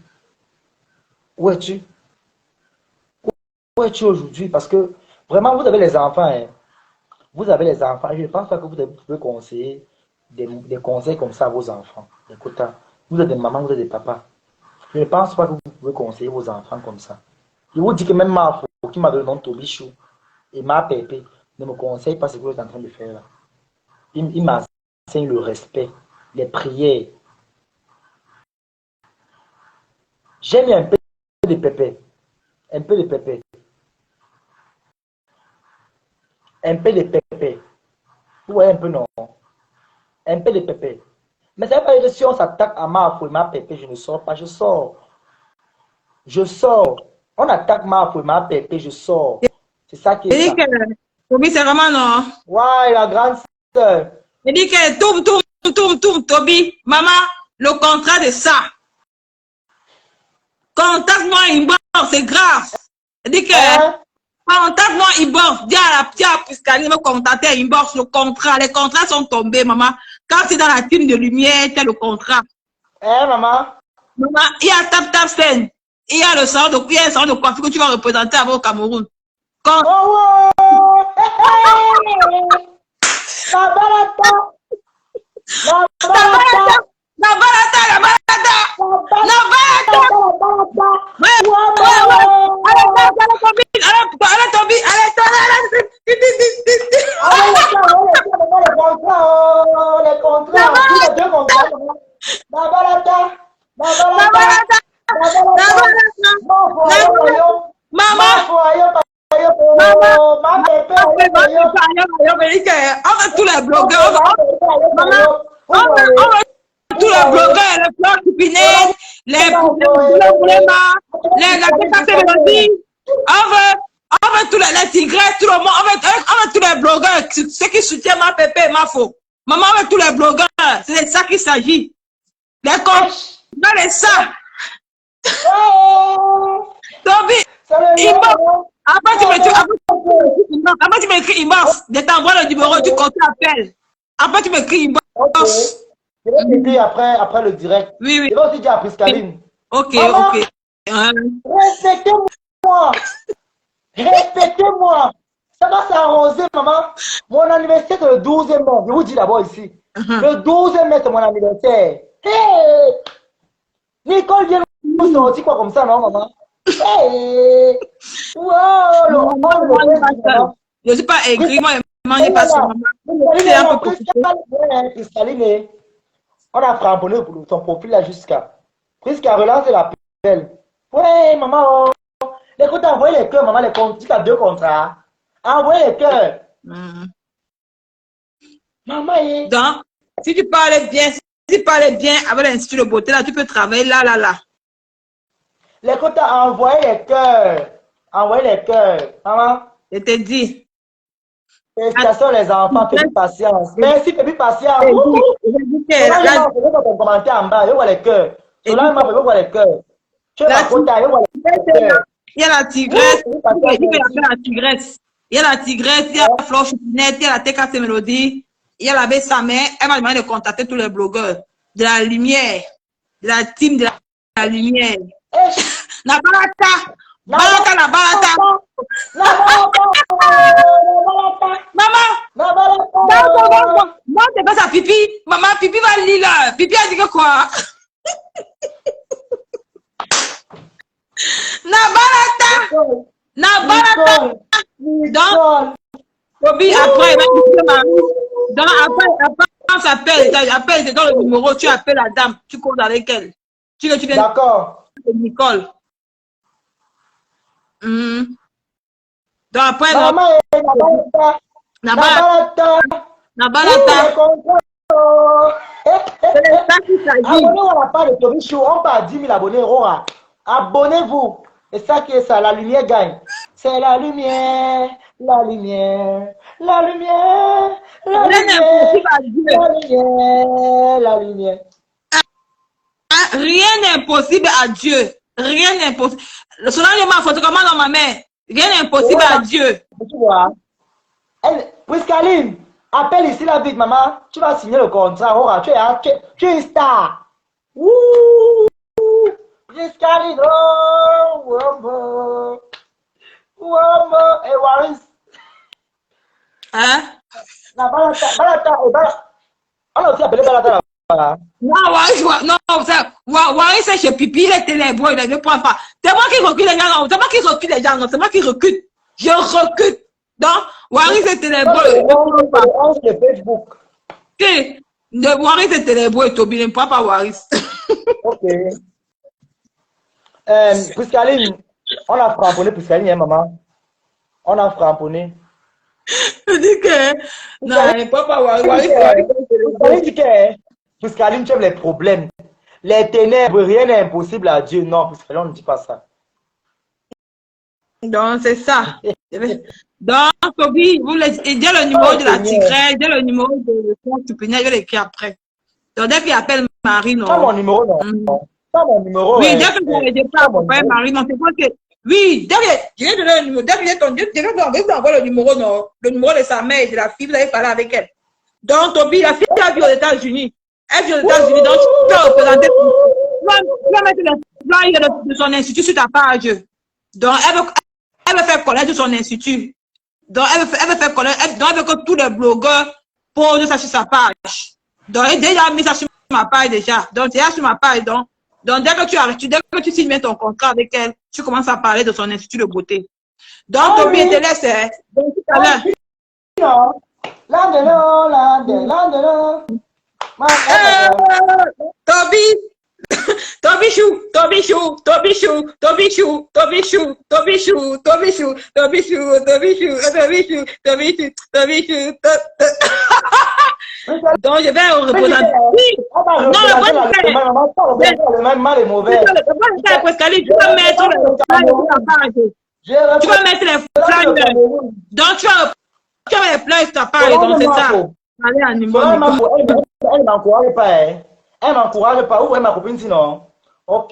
[SPEAKER 4] Où es-tu? Où es-tu aujourd'hui? Parce que vraiment, vous avez les enfants. Hein. Vous avez les enfants. Je ne pense pas que vous pouvez conseiller des conseils comme ça à vos enfants. Écoute, vous êtes des mamans, vous êtes des papas. Je ne pense pas que vous pouvez conseiller vos enfants comme ça. Je vous dis que même ma fille qui m'a donné le nom Tobichou et ma pépé ne me conseille pas ce que vous êtes en train de faire là. Il m'enseigne le respect, les prières. J'ai mis un peu de pépé. Un peu de pépé. Un peu de pépé. Vous voyez un peu, non? Un peu de pépé. Mais ça veut pas dire que si on s'attaque à ma fouille, ma pépé, je ne sors pas, je sors. Je sors. On attaque ma fouille, ma pépé, je sors. C'est ça qui est ça.
[SPEAKER 2] Toby, c'est vraiment non.
[SPEAKER 4] Ouais, la grande sœur.
[SPEAKER 2] Il dit que tourne, Toby. Maman, le contrat de ça. Contacte-moi inbox, c'est grave. Il dit que contacte-moi inbox. Dis à la petite Priscaline me contacter inbox, le contrat. Les contrats sont tombés, maman. Quand c'est dans la team de lumière, tu as le contrat.
[SPEAKER 4] Maman.
[SPEAKER 2] Maman, il y a tap scène. Il y a le salon de coiffure que tu vas représenter avant au Cameroun. tous les blogueurs, tous les blogueurs, les fleurs cupinettes, les on veut tous les tigresses, tout le monde, on veut tous les blogueurs, ceux qui soutiennent ma pépé et ma faux. Maman, on veut tous les blogueurs, c'est de ça qu'il s'agit. Les comptes, les ça. Toby, après tu m'écris inbox, je t'envoie le numéro du compte appel. Après tu m'écris inbox.
[SPEAKER 4] Je vais t'écrire après le direct.
[SPEAKER 2] Oui, oui.
[SPEAKER 4] Je vais aussi dire à Priscaline.
[SPEAKER 2] Ok,
[SPEAKER 4] Maman,
[SPEAKER 2] ok.
[SPEAKER 4] Respectez-moi. Respectez-moi. Ça va s'arranger, maman. Mon anniversaire, c'est le 12e mai. Je vous dis d'abord ici. Le 12e mai, c'est mon anniversaire. Hey! Nicole vient nous sortir quoi comme ça, non, maman? Hey! Wow!
[SPEAKER 2] Je ne suis pas aigri, moi, je ne mange pas sur maman.
[SPEAKER 4] Priscaline, on a framponné pour ton profil là jusqu'à. Prisca, relance la pelle. Ouais, maman. Écoute, envoyez les cœurs, maman, les comptes. Tu as 2 contrats. Envoyez les cœurs. Maman,
[SPEAKER 2] donc, si tu parlais bien, avec l'Institut de beauté, là, tu peux travailler là.
[SPEAKER 4] Les comptes, envoyez les cœurs. Envoyez les cœurs. Maman.
[SPEAKER 2] Je te dis.
[SPEAKER 4] Félicitations les enfants, Pépi Patience. Merci Pépi Patience. Ton commentaire en bas, je vois les cœurs. Cela m'a fait voir les cœurs. Tu es la côte, je vois les cœurs.
[SPEAKER 2] Il y a la tigresse, il y a la tigresse, il y a la fleur choupinette, il y a la TKC Mélodie, il y a la baie sa mère. Elle m'a demandé de contacter tous les blogueurs de la lumière, de la team de la lumière. La barata, maman, non, c'est pas ça, Pipi. Maman, Pipi va lire là. Pipi a dit que quoi? Nabarata. Donc, Toby, après, on s'appelle, c'est dans le numéro, tu appelles la dame, tu causes avec elle. Tu viens.
[SPEAKER 4] D'accord.
[SPEAKER 2] Nicole. Donc après, Nabarata.
[SPEAKER 4] Abonnez-vous à la page de Toby Show, on part à 10 000 abonnés. Abonnez-vous. Et ça qui est ça, la lumière gagne. C'est la lumière, la lumière, la lumière, la lumière, la lumière.
[SPEAKER 2] Rien n'est impossible à Dieu. Rien n'est impossible. Selon les ma photo, comment dans ma main? Rien n'est impossible à Dieu.
[SPEAKER 4] Tu vois? Priscaline, appelle ici la vite, maman. Tu vas signer le contrat. Oh, tu es une star. Wouh! Priscaline, oh, Wombo. Wombo. Et Waris.
[SPEAKER 2] Hein?
[SPEAKER 4] Balata. On a aussi appelé Balata là.
[SPEAKER 2] Non, Waris, c'est chez Pipi, il est télébreux, il ne prend pas. C'est moi qui recule les gens, c'est moi qui recule les gens, c'est moi qui recule. Je recule. Donc, Waris est télébreux.
[SPEAKER 4] On se Facebook.
[SPEAKER 2] Waris est télébreux, Toby ne prend pas Waris.
[SPEAKER 4] Ok. Priscaline, on a framponné Priscaline, hein, maman. On a framponné.
[SPEAKER 2] Je dis que. Non, elle ne prend pas Waris.
[SPEAKER 4] Priscaline dit que. Priscaline, tu aimes les problèmes. Les ténèbres, rien n'est impossible à Dieu. Non, Priscaline, on ne dit pas ça.
[SPEAKER 2] Donc, c'est ça. Donc, Toby, vous dis le numéro de la tigresse, dis le numéro de son Tupinel, je l'écris après. Donc, dès qu'il appelle Marie, non.
[SPEAKER 4] Pas mon numéro, non. Pas mon numéro.
[SPEAKER 2] Oui, dès que vous ne l'avez pas appelé Marie, non, c'est quoi que. Oui, dès que je donné le numéro, dès que vous envoie le numéro, non. Le numéro de sa mère et de la fille, vous allez parler avec elle. Donc, Toby, la fille a vu aux États-Unis. Elle vit aux États-Unis, donc tu peux représenter. Tu vas mettre les flyers de son institut sur ta page. Donc, elle veut faire connaître son institut. Donc, elle veut faire connaître. Donc, elle veut que tous les blogueurs pose ça sur sa page. Donc, il a déjà mis ça sur ma page déjà. Donc, déjà sur ma page. Donc dès que tu signes ton contrat avec elle, tu commences à parler de son institut de beauté. Donc, Toby, je te laisse. Donc, tout à l'heure. Toby, Toby chou, Toby chou, Toby chou, Toby chou, Toby chou, Toby chou, Toby chou, Toby chou, Toby chou, Toby chou, Toby chou, Toby chou. Donc je vais répondre. Non, le bon
[SPEAKER 4] mal est mauvais.
[SPEAKER 2] Tu vas mettre les flyers. Tu vas mettre les flyers. Donc tu vas les flyers sur ta page. Donc c'est ça. Allez, animaux.
[SPEAKER 4] Elle m'encourage pas, hein. Elle m'encourage pas. Où est ma copine sinon? Ok.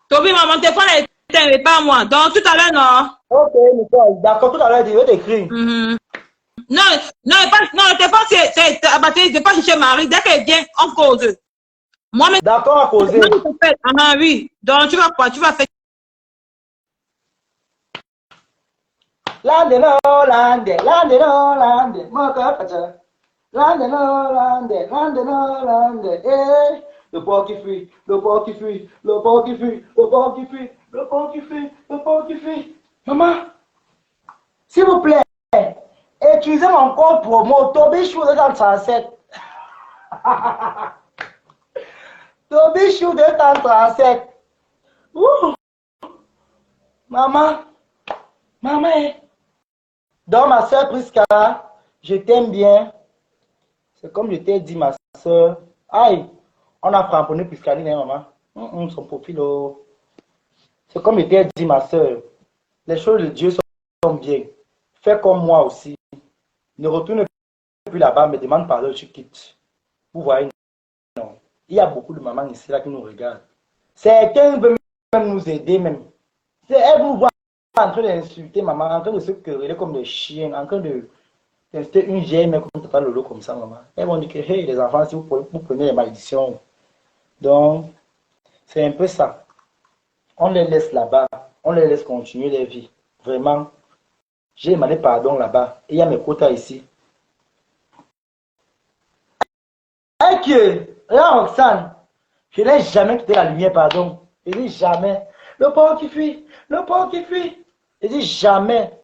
[SPEAKER 2] Toby, maman, téléphone est éteint, mais pas moi. Donc tout à l'heure, non?
[SPEAKER 4] Ok, Nicole. D'accord, tout à l'heure, je vais t'écrire.
[SPEAKER 2] Non, le téléphone, c'est abattu. Je pas chercher Marie. Dès qu'elle vient, on cause. Moi, mais.
[SPEAKER 4] D'accord, à causer.
[SPEAKER 2] Ah, oui. Donc tu vas quoi? Tu vas faire.
[SPEAKER 4] Lande, moka pacha. Lande, eh. Le porc qui fuit, le porc qui fuit, le porc qui fuit, le porc qui fuit, le porc qui fuit, le porc qui fuit. Maman, s'il vous plaît, utilisez mon code promo, Tobichou 237. Tobichou 237. Maman, donc ma soeur Prisca, je t'aime bien. C'est comme je t'ai dit, ma soeur. Aïe, on a cramponné Priscaline, hein, maman. Son profil, oh. C'est comme je t'ai dit, ma soeur. Les choses de Dieu sont bien. Fais comme moi aussi. Ne retourne plus là-bas, me demande pardon, tu quittes. Vous voyez, non. Il y a beaucoup de mamans ici là qui nous regardent. Certains veulent même nous aider, même. Elles vous voient en train d'insulter maman, en train de se quereller comme des chiens, en train de d'insulter une vieille mère comme Papa Lolo comme ça, maman. Elles vont dire que, hey, les enfants, si vous prenez les malédictions. Donc, c'est un peu ça. On les laisse là-bas, on les laisse continuer leur vie. Vraiment, j'ai demandé pardon là-bas. Et il y a mes quotas ici. Et que, là, Roxane, je n'ai jamais quitté la lumière, pardon. Je dis jamais. Le porc qui fuit, le porc qui fuit. Je dis jamais.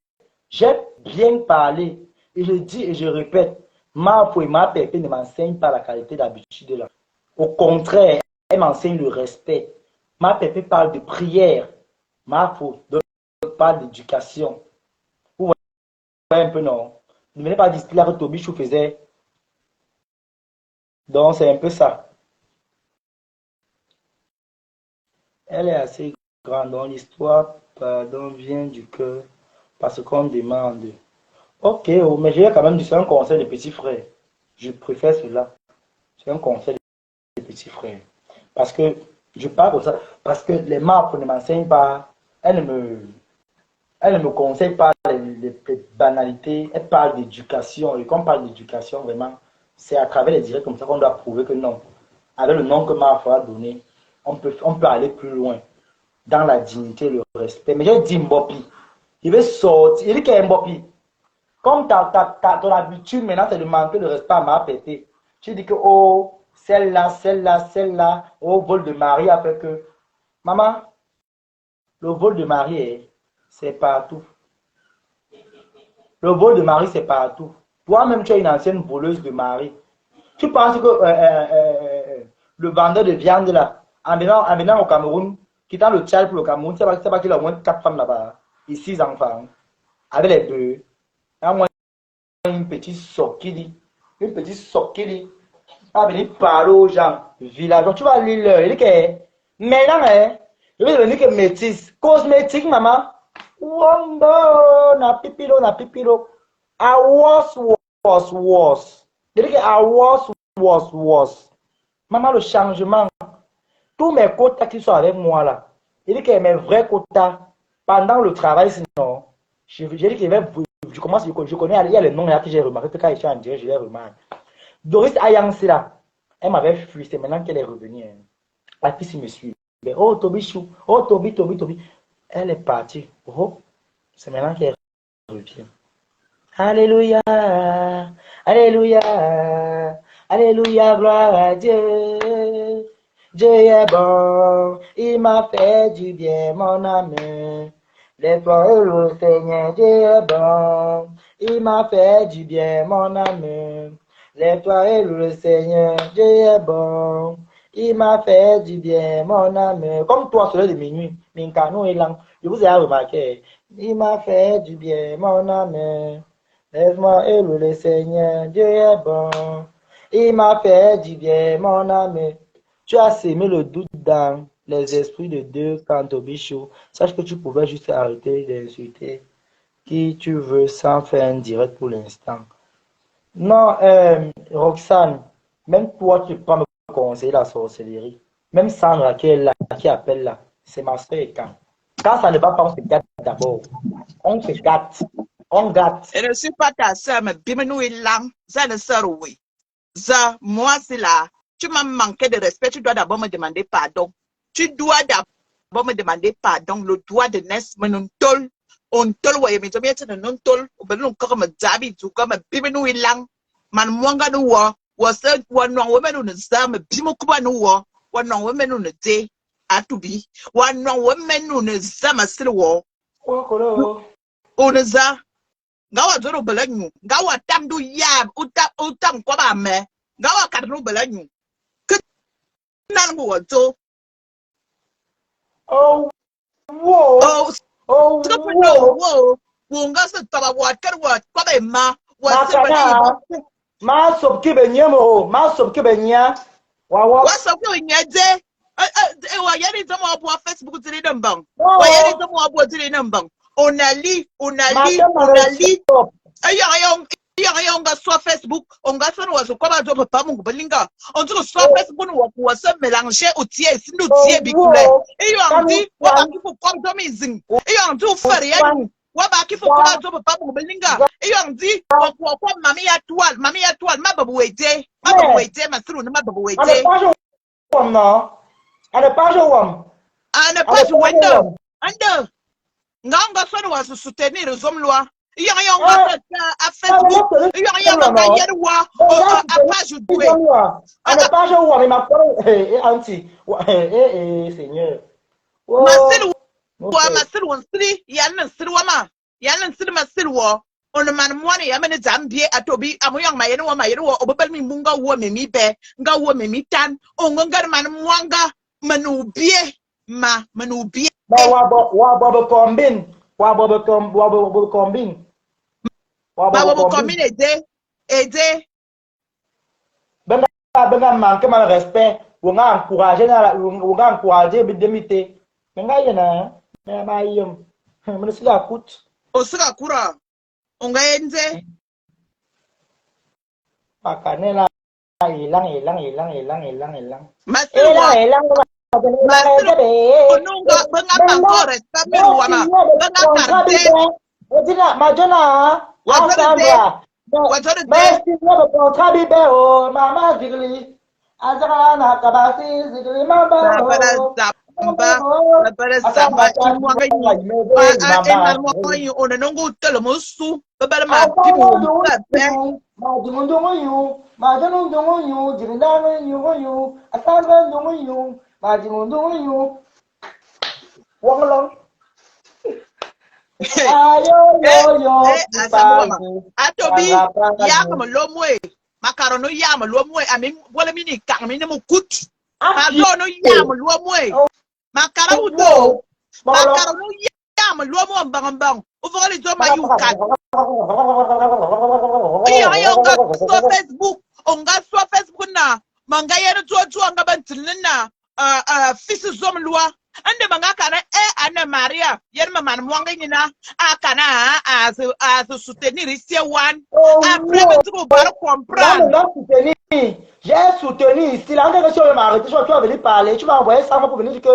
[SPEAKER 4] J'ai bien parlé. Et je dis et je répète, ma foi et ma pépé ne m'enseigne pas la qualité d'habitude là. Au contraire, elle m'enseigne le respect. Ma pépé parle de prière. Ma foi parle d'éducation. Vous voyez un peu, non? Ne venez pas dire que la Tobichou faisait. Donc, c'est un peu ça. Elle est assez grande. Donc, l'histoire, pardon, vient du cœur. Parce qu'on demande. Ok, oh, mais j'ai quand même dit c'est un conseil de petit frère. Je préfère cela. C'est un conseil de petit frère. Parce que je parle comme ça. Parce que les marques ne m'enseignent pas. Elles ne me conseillent pas les banalités. Elles parlent d'éducation. Et quand on parle d'éducation, vraiment, c'est à travers les directs comme ça qu'on doit prouver que non. Avec le nom que Marc a donné, on peut aller plus loin. Dans la dignité, le respect. Mais j'ai dit Mbopi. Il veut sortir. Il dit qu'il y a Mbopi. Comme ton habitude maintenant, c'est de manquer de respect à ma pété. Tu dis que, oh, celle-là, oh, vol de Marie, après que. Maman, le vol de Marie, c'est partout. Le vol de Marie, c'est partout. Toi-même, tu es une ancienne voleuse de Marie. Tu penses que le vendeur de viande, là, en venant au Cameroun, quittant le Tchad pour le Cameroun, c'est pas qu'il a au moins 4 femmes là-bas, et 6 enfants, avec les deux. Une petite soquille, à venir parler aux gens, village. Donc tu vas lire leur, il dit que, maintenant, je vais devenir que métisse, cosmétique, maman. Wonder, na pipilo. I was. Il dit que I was. Maman, le changement, tous mes quotas qui sont avec moi là, il dit que mes vrais quotas, pendant le travail, sinon, je dis qu'il va. Je connais, il y a les noms là que j'ai remarqué, que quand je suis en direct, je les remarque. Doris Ayansi là, elle m'avait fui, c'est maintenant qu'elle est revenue. La fille me suit. Oh Tobichou, oh Toby. Elle est partie. Oh, c'est maintenant qu'elle revient. Alléluia, Alléluia, Alléluia, gloire à Dieu. Dieu est bon, il m'a fait du bien, mon âme. Lève-toi le Seigneur, Dieu est bon, il m'a fait du bien, mon âme. Lève-toi et loue le Seigneur, Dieu est bon, il m'a fait du bien, mon âme. Comme toi, soleil de minuit, Minkano et Lang, je vous ai remarqué, il m'a fait du bien, mon âme. Lève-moi et loue le Seigneur, Dieu est bon, il m'a fait du bien, mon âme. Tu as sémé le doute dans les esprits de Dieu quant au bichot. Sache que tu pouvais juste arrêter d'insulter qui tu veux sans faire un direct pour l'instant. Non, Roxane, même toi, tu peux pas me conseiller la sorcellerie. Même Sandra qui est là, qui appelle là, c'est ma soeur et quand ça ne va pas, on se gâte d'abord. On se gâte. On gâte.
[SPEAKER 7] Je ne suis pas ta soeur, mais Bimenu est là. Ça ne sert oui. Ça, moi, c'est là. Tu m'as manqué de respect, tu dois d'abord me demander pardon. Tu dois d'abord me demander pardon. Le droit de naissance, mais non tol. On tol, ouais, mais tu m'as non tol. Ou bien on comme Zabi, tu comme Bimenu est là. Man, mwanga no wa. Was said one non women on the Zam, Bimokuba no wa. One non women on the day. Atubi. One non women on the Zama still war. On the Za. Gawa zoro belanyu. Gawa tam du yab. Utam kwa ba me. Gawa kadru belanyu.
[SPEAKER 4] Oh, whoa.
[SPEAKER 7] Oh, whoa. Wonga se taba wat kar wat kwa ba ma.
[SPEAKER 4] Makana. Ma sob ke benya mo. Ma sob ke benya. Wawa.
[SPEAKER 7] Wa sob ke benya de. Wa yeri to mo bo Facebook tiri nambang. Wa yeri to mo bo tiri nambang. On a li. Ayo nga sur Facebook, on ga so wa so kwa ba zo papa mungu belinga. On zo sur Facebook wa se mélanger au tie, sinou tie bikule. Ayo anti wa ba ki fo kwa zo mizing. Ayo anti o fere ya. Wa ba ki fo kwa zo papa mungu belinga. Ayo anti wa kwa mami ya toile, ma babu wete. Ma babu wete, ma suru ma babu wete.
[SPEAKER 4] Ane pa jo wam.
[SPEAKER 7] Ando. Nga so wa so soutenir zomloi. Il y a rien à Facebook. Il y a rien à Yerwa. À page douée.
[SPEAKER 4] À la page où on m'a parlé. Anti. Seigneur.
[SPEAKER 7] Massil on sri. Yann Sirwama. Yann Sir Massilwa. On a man one. Yaman Zambie at Toby. I'm young. My Yero. Obel me munga woman me be. Nga woman me tan. On gonga man mwanga. Manubie. Manubie.
[SPEAKER 4] Wabo combine. Wabo combine.
[SPEAKER 7] Wabo combine aider.
[SPEAKER 4] Benga manque mal respect. On a encouragé bidemité. Benga yana. Ma yem. Me si la coûte.
[SPEAKER 7] O sera kura. On ga enze.
[SPEAKER 4] Makanela elang.
[SPEAKER 7] Elang. Onunga benga mangore sabiru wama. Benga karte.
[SPEAKER 4] Odina Majona.
[SPEAKER 7] Wazore
[SPEAKER 4] Merci le contrat bibe o mama zigli. Azana kabasi zigli mama.
[SPEAKER 7] Samba imwanga yu ona nongo utelo musu babala ma pimu
[SPEAKER 4] Majunungu jirindana yu asanga yu majunungu wangalo.
[SPEAKER 7] Atobi yam lomwe makarono yam lomwe ami wala mini kang mini mukut adono yam lomwe makarono yam lomwe bang uvole zo mayuka iyo ga Facebook onga so Facebook na manga yero to anga bantilina fisi zomlwa ande manga kana Anna Maria yerma man mwanga nyina akana as soutenir ici one après tu vas comprendre.
[SPEAKER 4] J'ai soutenu ici là, on va m'arrêter, tu vas venir parler, tu vas envoyer ça pour venir dire que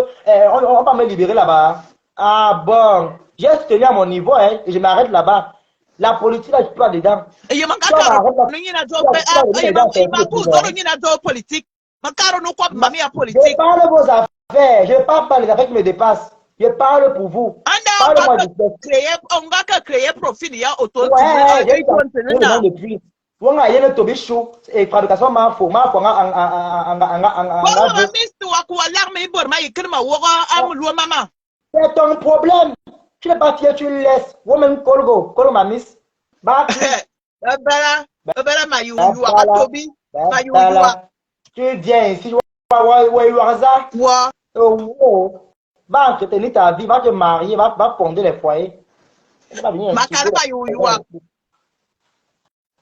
[SPEAKER 4] on va me libérer là-bas. Ah bon, j'ai soutenu à mon niveau hein, et je m'arrête là-bas. La politique là, je suis pas dedans.
[SPEAKER 7] Et politique.
[SPEAKER 4] Je parle vos affaires, je parle pas les affaires qui me dépassent. Je parle pour vous.
[SPEAKER 7] On
[SPEAKER 4] Parle-moi
[SPEAKER 7] va que créer profil, il y a autour
[SPEAKER 4] ouais, j'ai le nom depuis. On a eu le tobi chou et fabrication ma fo ma fo c'est ton problème. Tu n'es pas fier, tu le laisses. Woman kolgo, kolo ma miss. Tu viens ici, va entretenir ta vie, va te marier, va fonder les foyers.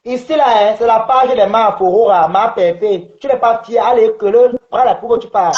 [SPEAKER 4] Ici, là, hein, c'est la page des mains pour Aurora, ma pépé. Tu n'es pas fier, allez, que le, prends la pour que tu parles.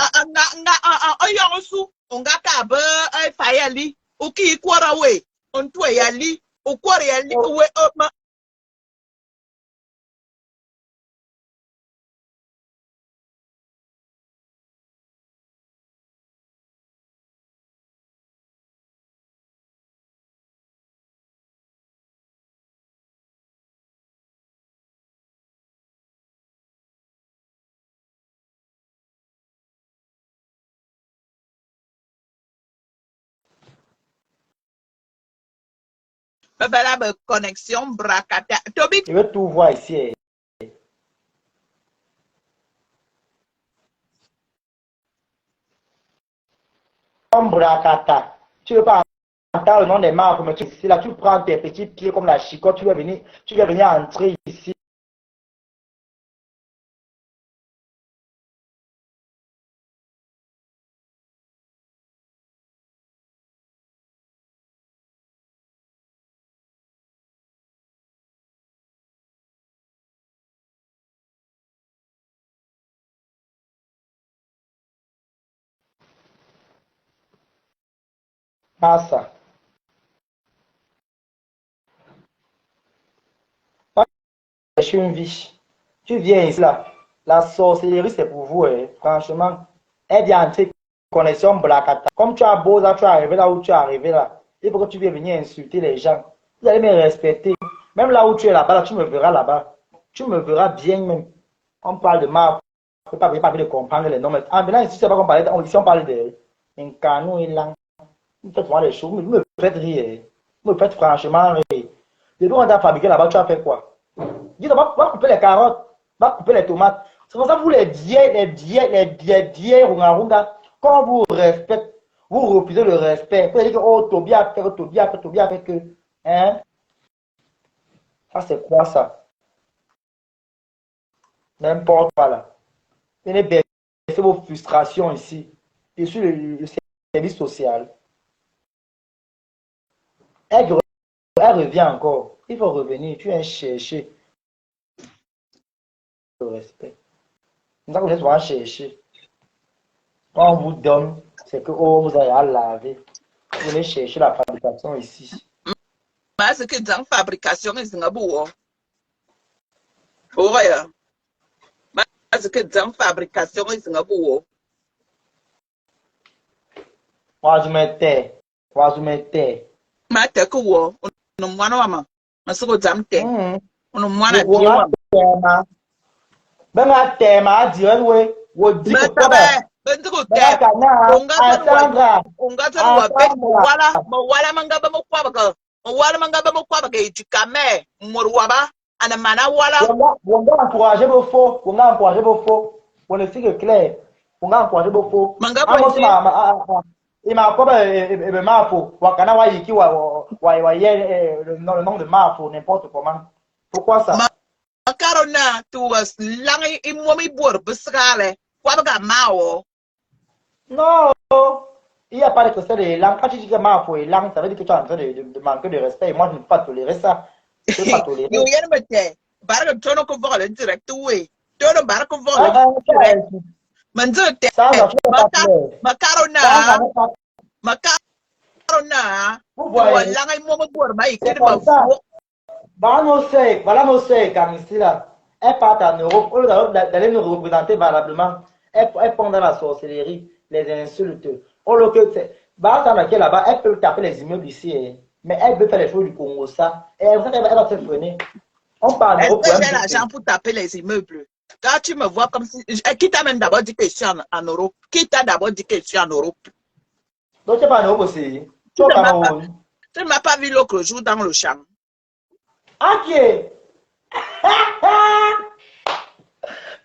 [SPEAKER 7] Connexion bracata. Toby,
[SPEAKER 4] Je veux tout voir ici. Bracata. Tu veux pas entendre le nom des marques, mais ici, là, tu prends tes petits pieds comme la chicotte, tu vas venir entrer ici. Passa. Je suis une vie. Tu viens ici là. La sorcellerie, c'est pour vous. Hein. Franchement, elle vient entrer connexion Blacata. Comme tu as beau, là, tu es arrivé là où tu es arrivé là. Il faut que tu viennes venir insulter les gens. Vous allez me respecter. Même là où tu es là-bas, là, tu me verras là-bas. Tu me verras bien même. On parle de marque. On ne peut pas de comprendre les noms. En venant ici, c'est pas qu'on parle ici, on parle de Incanou et Lang. Vous faites voir les choses. Vous me faites rire. Vous me faites franchement rire. Depuis qu'on t'a fabriqué là-bas, tu as fait quoi? Dis donc, va couper les carottes, va couper les tomates. C'est pour ça que vous les diez, quand on vous respecte, vous refusez le respect. Vous allez dire, oh, Toby a fait que. Hein? Ça, c'est quoi ça? N'importe quoi là. Venez baisser vos frustrations ici. Je suis le service social. Elle revient encore. Il faut revenir. Tu viens chercher le respect. C'est ça que vous êtes chercher. Quand on vous donne, c'est que oh, vous allez à laver. Vous venez chercher la fabrication ici.
[SPEAKER 7] mais c'est que dans la fabrication, c'est un beau. Ouais. Mais c'est que dans la fabrication, c'est un beau.
[SPEAKER 4] Moi, je me tais.
[SPEAKER 7] Mais t'es que vous, on ne voit pas. Mais c'est que j'aime t'es. On ne voit
[SPEAKER 4] pas. Ben à thème à dire oui, on dit que quoi
[SPEAKER 7] ben voilà manga ba mo kwa ba ke tukame morwaba ana mana wala
[SPEAKER 4] on va encourager vos faux, on est si clair, on va encourager vos faux
[SPEAKER 7] manga
[SPEAKER 4] il m'a pas Mafo wakana wa yiki wa le nom de Mafo n'importe comment. Pourquoi ça?
[SPEAKER 7] Macarona tu was langi imomi bor besrale kwa ba mao.
[SPEAKER 4] Non, il n'y a pas de question de langue. Quand tu dis que Mafo est langue, ça veut dire que tu es en train de manquer de respect. Et moi, je ne peux pas tolérer ça. Je ne peux pas tolérer.
[SPEAKER 7] Yo yen mete baraka tono ko vola direct way. Tono baraka vola direct. Manzote macarona wala ngai mo bor mai ke ba fu.
[SPEAKER 4] Voilà nos sœurs, comme ici là. Elles partent en Europe, au lieu d'aller nous représenter valablement, elles font dans la sorcellerie, les insultes. Au lieu que c'est. Là-bas, elle peut taper les immeubles ici, mais elle veut faire les choses du Congo, ça. Et elle va se freiner. On parle
[SPEAKER 7] d'Europe. Elle peut l'argent pour taper les immeubles. Quand tu me vois comme si. Qui t'a même d'abord dit que je suis en Europe? Qui t'a d'abord dit que je suis en Europe?
[SPEAKER 4] Donc, tu n'es pas en Europe aussi. Tu es au Cameroun.
[SPEAKER 7] Tu ne m'as pas vu l'autre jour dans le champ.
[SPEAKER 4] Ok.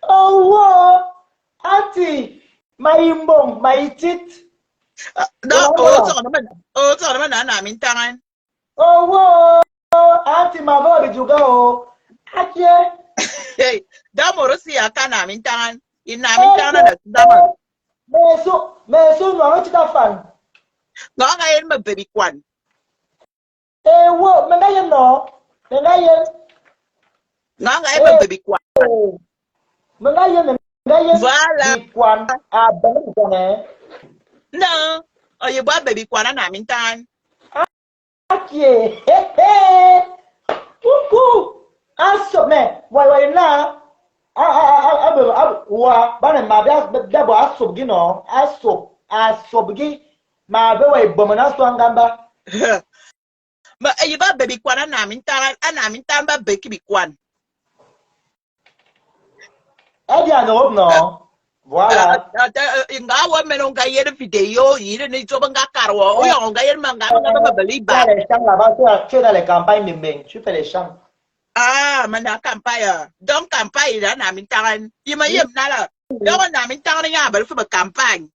[SPEAKER 4] Oh, wow. Auntie, Maïmbong, Maïtit.
[SPEAKER 7] Non, oh, ça on a mis un
[SPEAKER 4] oh, wow. Auntie, ma voix de Juga, oh. Ok.
[SPEAKER 7] Hey, dans mon aussi, il y a un ami tan. Il n'a mis tan dans
[SPEAKER 4] mais so, non, tu t'as fan.
[SPEAKER 7] non, il me baby kwan.
[SPEAKER 4] Eh, wow, mais là, non. Mais là,
[SPEAKER 7] Non, il me baby kwan.
[SPEAKER 4] Mais
[SPEAKER 7] Voilà.
[SPEAKER 4] Kwan, ah, ben,
[SPEAKER 7] Non, oh, il boit baby kwan en ami tan.
[SPEAKER 4] ok. Coucou. Ah, so, mais, ouais, là. Wa bana ma da bo asobgi no asobgi ma be wa ibomana so ngamba
[SPEAKER 7] Ma il va baby kwan en ami tan ba baby kwan.
[SPEAKER 4] e dia no no voilà
[SPEAKER 7] Nga wa me no ga yere video yire ni so nga karwo o yo ga yere manga ba beli ba.
[SPEAKER 4] Les champs là-bas tu es dans les campagnes de Mbeng tu fais les champs.
[SPEAKER 7] Ah, mana campagne. Donc campagne là na min taran. Yima yem na la. Donc na min taran ya ba fu ba campagne.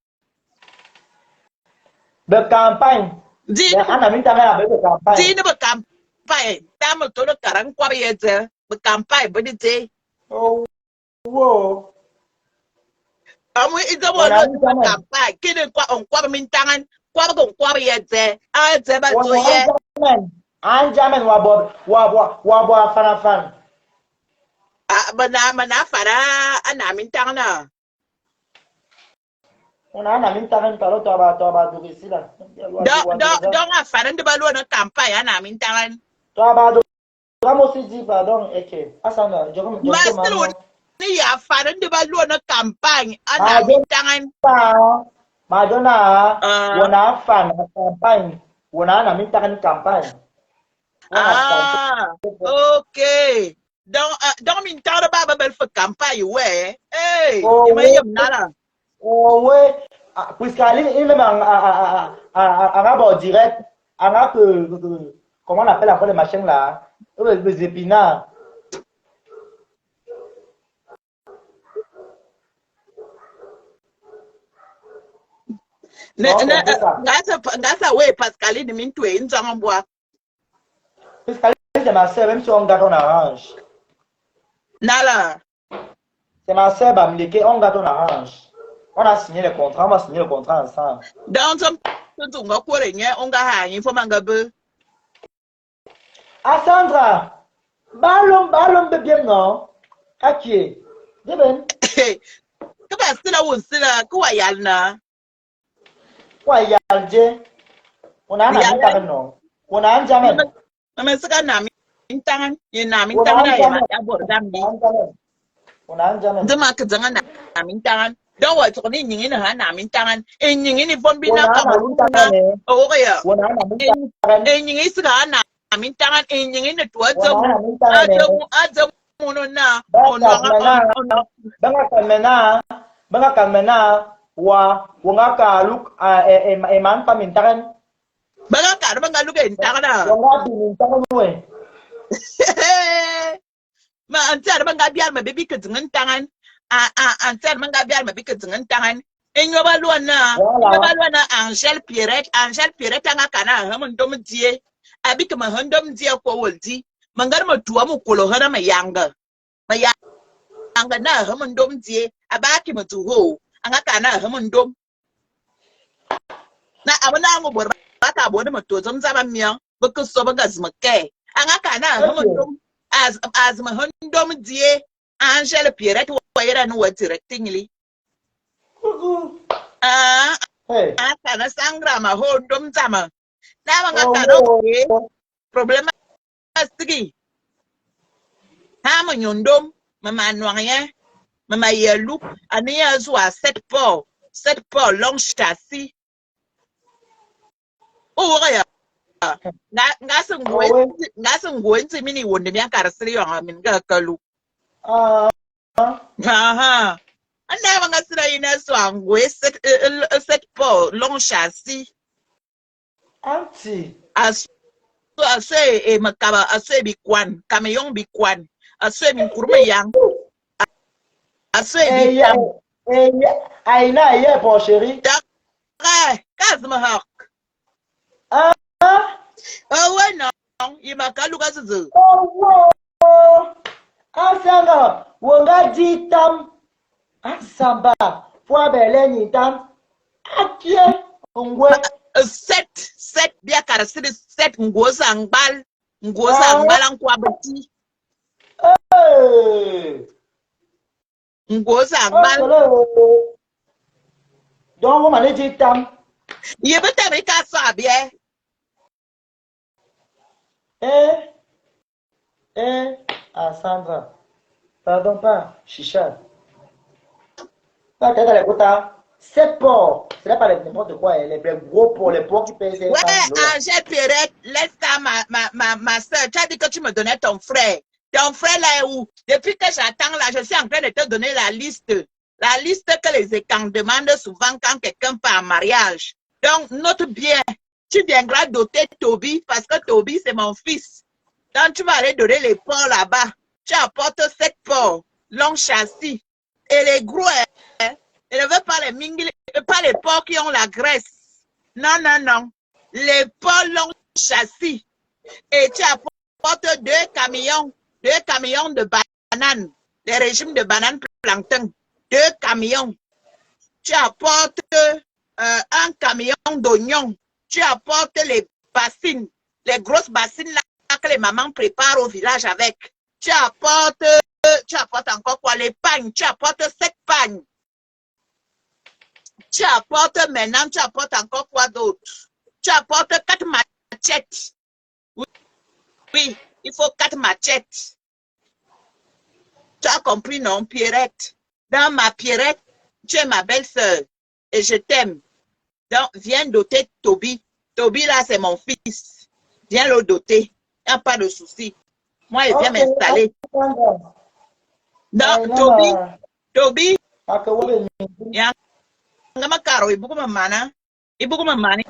[SPEAKER 4] De campagne.
[SPEAKER 7] Di
[SPEAKER 4] ana min taran ba de campagne.
[SPEAKER 7] Di ne ba campagne. Ta mo to do karan kwa ye ze. Ba campagne ba di te.
[SPEAKER 4] Oh. Wo.
[SPEAKER 7] Amu izo mo lo campagne. Kini kwa on kwa min taran. Kwa ba kwa ye ze. A ze ba zo ye.
[SPEAKER 4] Anjamin wabo fan.
[SPEAKER 7] Ah, mana fara ana min taran.
[SPEAKER 4] On a min taran paro to ba do ici là.
[SPEAKER 7] Donc a fara de balo na campagne ana min taran.
[SPEAKER 4] To ba do Ramos dit pardon ok. Asana, je comme
[SPEAKER 7] ni ya fara de balo na campagne ana min taran.
[SPEAKER 4] Madonna, wona fan campagne. Wona na min taran campagne.
[SPEAKER 7] Ah, ok. Donc min taran ba bel fa campagne ouais. Hey, il m'a yem nala.
[SPEAKER 4] Oh ouais, puisqu'il est même en arabe direct, comment on appelle après les machines là, les épinards.
[SPEAKER 7] Ngasa ouais Pascaline de min tué une en bois.
[SPEAKER 4] Puisqu'il c'est ma soeur, même si on gâte on arrange.
[SPEAKER 7] Nala.
[SPEAKER 4] C'est ma soeur, on gâte on arrange. On a signé le contrat, on va signer le contrat ensemble.
[SPEAKER 7] Dans on a il faut mangabe.
[SPEAKER 4] Ah Sandra, ballon de bien non? Ok. Deben.
[SPEAKER 7] Que va c'est là où c'est là quoi yalna?
[SPEAKER 4] Quoi yalje? On a un non. On a un jamais.
[SPEAKER 7] Mais c'est quand na mintan, il na mintan na ya bordambi.
[SPEAKER 4] On a un jamais.
[SPEAKER 7] Demain que zanga na mintan. Donc, on va tourner une na mintan. Et une bonne bina comme oh, yeah. Et une is na mintan. Et une toi,
[SPEAKER 4] Banga kamena wa wanga look e man pa mintan.
[SPEAKER 7] Banga look in Tana.
[SPEAKER 4] Wanga bi mintan we.
[SPEAKER 7] Ma antar banga biar ma baby ke dengan tangan. Antar banga biar ma baby ke dengan tangan. Enyo baluana Angel Pierrette anga kana hamondom die. Abi ke ma handom die ko woldi. Mangar ma tuwa mu kolo hana ma yanga. Ma yanga na hamondom die. Abaki ma tuho. Anga kana hamondom. Na abana ngo bor bata bodo ma to zam zama miya. Baka so baga zmake. Anga kana hamondom as ma handom die. Angel Pierrette wa yera no wa directingly. Kana sangra ma handom zama. Na mga kano problema sigi. Ha mo nyondom mama noya mama yelu ani azwa 7 port long chassis. O ya. Ngaseng gwenzi mini wonde mi akara siri yo amin ga kalu. Aha. Ana mga sira ina so angwe 7 port long chassis.
[SPEAKER 8] Anti.
[SPEAKER 7] Aso e makaba aso e bikwan, kameyong bikwan. Aso e minkuruma yang. Aso e bikam.
[SPEAKER 8] Aïna, hier, mon chéri.
[SPEAKER 7] D'accord, kazma hak.
[SPEAKER 8] Ah.
[SPEAKER 7] Oh ouais non, il m'a calou gazuzu.
[SPEAKER 8] Oh, Asanga, wonga ditam. Asamba, foi beleni tam. Akie, ongwe.
[SPEAKER 7] 7 bien caractère 7 ngoza angbal. Ngoza angbal en quoi bati. Ngoza angbal.
[SPEAKER 8] Donc, on m'a dit tam.
[SPEAKER 7] Il veut t'amener qu'à ça bien.
[SPEAKER 8] Sandra. Pardon, pas, chicha. Pas qu'à les quotas. 7 porcs. Ce n'est pas n'importe quoi. Les gros porcs, les porcs qui pèsent.
[SPEAKER 7] Ouais, Angèle Perrette, laisse ça, ma soeur. Tu as dit que tu me donnais ton frère. Ton frère là est où? Depuis que j'attends là, je suis en train de te donner la liste. La liste que les écans demandent souvent quand quelqu'un part en mariage. Donc, note bien. Tu viendras doter Toby parce que Toby, c'est mon fils. Donc, tu vas aller donner les porcs là-bas. Tu apportes 7 porcs, long châssis. Et les gros, hein, je ne veux pas les mingles, pas les porcs qui ont la graisse. Non, non, non. Les porcs long châssis. Et tu apportes 2 camions de bananes. Les régimes de bananes plancton. 2 camions. Tu apportes un camion d'oignons. Tu apportes les bassines, les grosses bassines là que les mamans préparent au village avec. Tu apportes encore quoi? Les pagnes. Tu apportes 7 pagnes. Tu apportes maintenant, tu apportes encore quoi d'autre? Tu apportes 4 machettes. Oui, il faut 4 machettes. Tu as compris, non, Pierrette? Dans ma Pierrette, tu es ma belle-sœur et je t'aime. Donc, viens doter Toby. Toby, là, c'est mon fils. Viens le doter. Il n'y a pas de souci. Moi, je viens m'installer. Donc, Toby, il y a un caro, il y a beaucoup de mana. Il y a beaucoup de mana.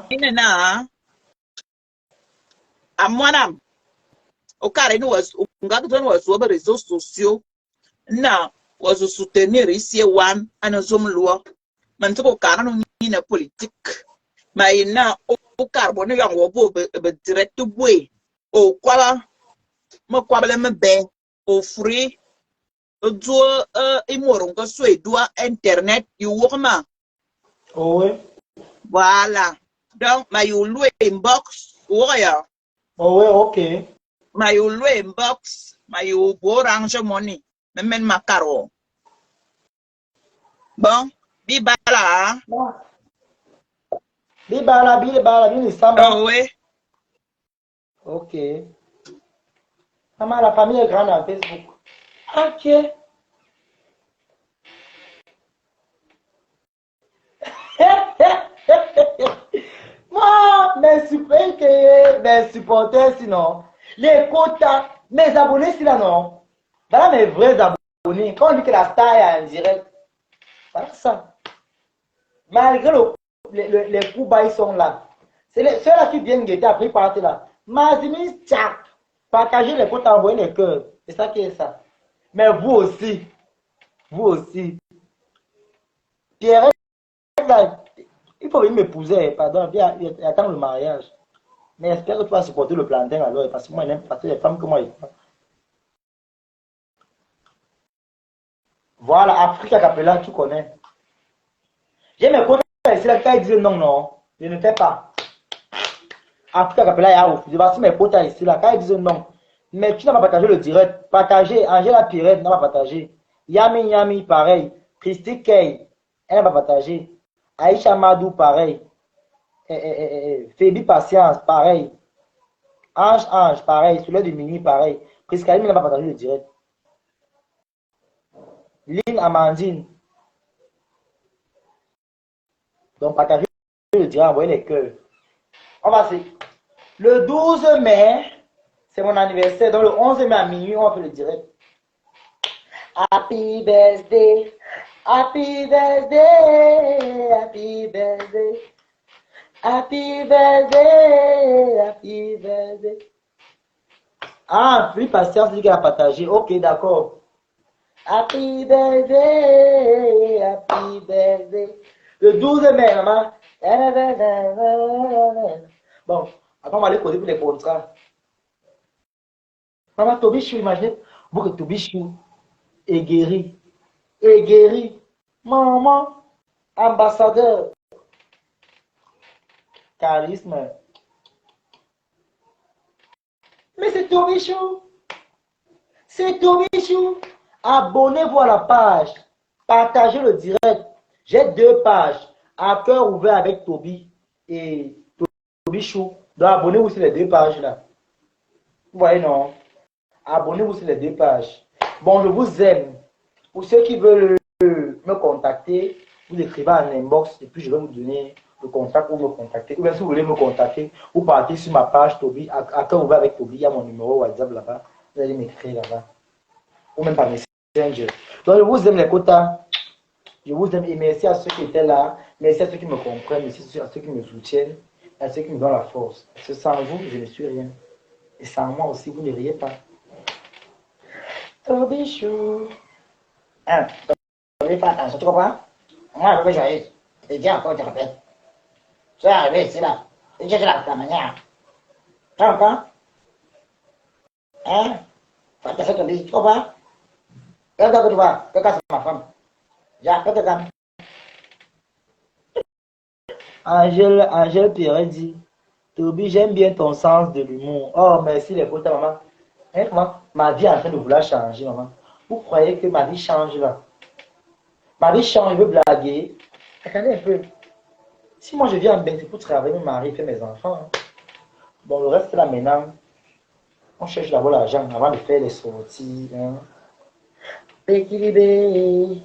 [SPEAKER 7] Il y a un moinam. Au carré, nous, on a sur les réseaux sociaux. Non, on a soutenir ici, one, and a zoom loi. Man, tu peux carrément une politique. Mais il y a au carbone, il y a direct boy. Au quoi, moi, quoi, me ben, au fruit, au doigt, il mourra que soit doigt internet, il ouvre.
[SPEAKER 8] Oui.
[SPEAKER 7] Voilà. Donc, ma you loué inbox, ouais.
[SPEAKER 8] Oui, ok.
[SPEAKER 7] Ma you loué inbox, ma you orange money, même ma caro. Bon, bibala.
[SPEAKER 8] Bibala, bien samba.
[SPEAKER 7] Oh, oui.
[SPEAKER 8] Ok. Maman, la famille est grande à Facebook. Ok. Moi, mes supporters, sinon, les quotas, mes abonnés, si là, non. Voilà mes vrais abonnés. Quand on dit que la star est en direct, voilà ça. Malgré les coups bas, ils sont là. C'est ceux-là qui viennent guetter après partir là. Mazimi, tchak. Partagez les quotas, envoyez les cœurs. C'est ça qui est ça. Mais vous aussi. Vous aussi. Pierre, il faut m'épouser, pardon, bien attendre le mariage. Mais j'espère que tu vas supporter le plantain alors, parce que moi, j'aime pas les femmes que moi. Voilà, Africa Capella, tu connais. J'ai mes comptes ici, là, quand ils disent non, non, je ne fais pas. Africa Capella, il y a où? Je vais mes comptes ici, là, quand ils disent non. Mais tu n'as pas partagé le direct. Partagé, Angela Pirette n'a pas partagé. Yami, pareil. Christy Kay, elle n'a pas partagé. Aïcha Madou, pareil. Fébi Patience, pareil. Ange, pareil. Soleil de Mini, pareil. Priscaline n'a pas partagé le direct. Lynn Amandine. Donc, partagez le direct, envoyez les cœurs. On va se. Le 12 mai, c'est mon anniversaire. Donc, le 11 mai à minuit, on fait le direct. Happy birthday. Happy birthday. Happy birthday. Happy birthday, happy birthday. Ah, lui, Pasteur, c'est lui qui a partagé. Ok, d'accord. Happy birthday, happy birthday. Le 12 mai, maman. Bon, après, on va aller poser pour les contrats. Maman, Tobichou, imaginez, vous que Tobichou est guéri. Est guéri. Maman, ambassadeur. Charisme. Mais c'est Tobichou. C'est Tobichou. Abonnez-vous à la page. Partagez le direct. J'ai 2 pages. À cœur ouvert avec Toby et Tobichou. Donc abonnez-vous sur les 2 pages là. Vous voyez non? Abonnez-vous sur les 2 pages. Bon, je vous aime. Pour ceux qui veulent me contacter, vous écrivez en inbox et puis je vais vous donner le contact pour me contacter. Ou bien si vous voulez me contacter, vous partez sur ma page Toby, à cœur ouvert avec Toby, il y a mon numéro WhatsApp là-bas. Vous allez m'écrire là-bas. Ou même par Messenger. Donc je vous aime les quotas. Je vous aime et merci à ceux qui étaient là. Merci à ceux qui me comprennent. Merci à ceux qui me soutiennent. À ceux qui me donnent la force. Parce que sans vous, je ne suis rien. Et sans moi aussi, vous ne riez pas. Tobichou. Hein, Toby, fais attention, tu comprends? Moi, je veux joyeuse. Et dis encore, je répète. Tu es arrivé ici là. Et j'ai la manière. Tu comprends? Hein? Fais attention, Toby, tu comprends? Regarde que tu vois. Regarde, c'est ma femme. Angèle Pierre dit, Toby, j'aime bien ton sens de l'humour. Oh, merci les potes, maman. Hein, maman. Ma vie est en train de vouloir changer, maman. Vous croyez que ma vie change là? Ma vie change, je veux blaguer. Attendez un peu. Si moi je viens en Belgique pour travailler, mon mari fait mes enfants. Hein. Bon, le reste là maintenant, on cherche d'abord l'argent avant de faire les sorties. Hein. Équilibré.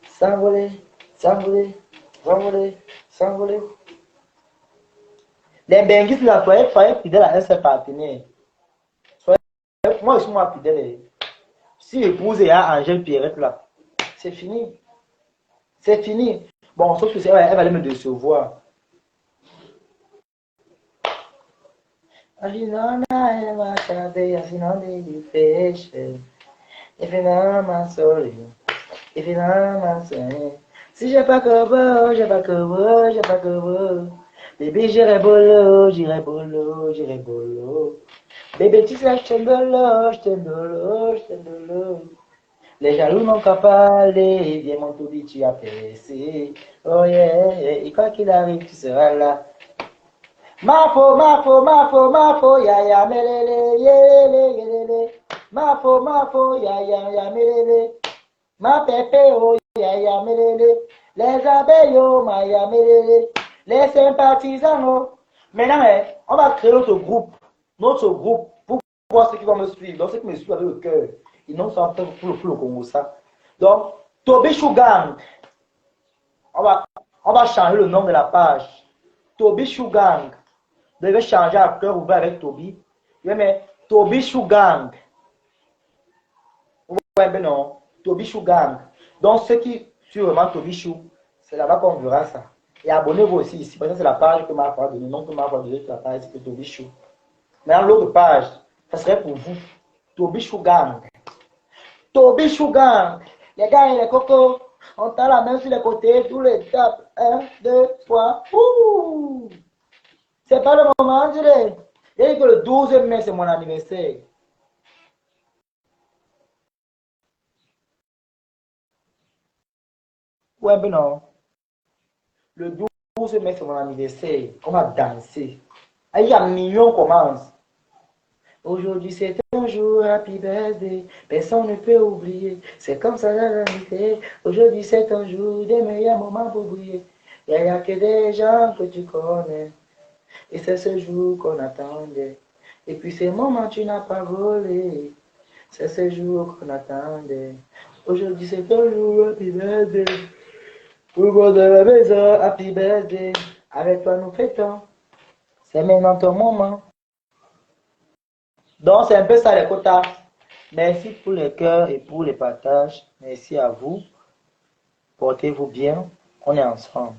[SPEAKER 8] S'envoler, s'envoler, s'envoler, s'envoler. Les benguistes là, soyez fidèles à un seul partenaire. Moi, je suis moi fidèle. Si épouse et à Angèle Pierrette là, c'est fini. C'est fini. Bon, sauf que elle va aller me décevoir. Si j'ai pas que vous, j'ai pas que vous, j'ai pas que vous. Bébé, j'irai bolo, j'irai bolo, j'irai bolo. Bébé, tu sais, je t'aime bolo, je t'aime bolo, je t'aime bolo. Les jaloux n'ont qu'à parler, viens mon Toby, tu as percé. Oh yeah, et quoi qu'il arrive, tu seras là. Ma fo, ya ya, melele, yelele, yelele. Ma fo, ya ya, ya, melele. Ma pépé, oh, ya ya, melele. Les abeilles, oh, ma ya, melele. Les sympathisants, oh. Maintenant, on va créer notre groupe. Notre groupe, pour voir ceux qui vont me suivre. Donc, ceux qui me suivent avec le cœur. Ils n'ont pas fait pour le Congo, ça. Donc, Tobichou Gang. On va changer le nom de la page. Tobichou Gang. Vous devez changer à cœur ouvert avec Toby. Mais Tobichou Gang. Vous voyez bien non? Tobichou Gang. Donc ceux qui suivent vraiment Tobichou, c'est là-bas qu'on verra ça. Et abonnez-vous aussi ici. Parce que c'est la page que m'a donné. Le nom que m'a donné sur la page, c'est Tobichou. Maintenant l'autre page, ça serait pour vous. Tobichou Gang. Tobichou Gang. Les gars et les cocos, on tend la main sur les côtés, tous les tapes. 1, 2, 3. Ouh! C'est pas le moment, je dirais. Il dit que le 12 mai, c'est mon anniversaire. Ouais, ben non. Le 12 mai, c'est mon anniversaire. On va danser. Il y a un million commence. Aujourd'hui, c'est un jour, happy birthday. Personne ne peut oublier. C'est comme ça la vérité. Aujourd'hui, c'est un jour des meilleurs moments pour briller. Il n'y a que des gens que tu connais. Et c'est ce jour qu'on attendait. Et puis ces moments tu n'as pas volé. C'est ce jour qu'on attendait. Aujourd'hui c'est ton jour, happy birthday. Tout le monde de la maison, happy birthday. Avec toi nous fêtons. C'est maintenant ton moment. Donc c'est un peu ça les quotas. Merci pour les cœurs et pour les partages. Merci à vous. Portez-vous bien. On est ensemble.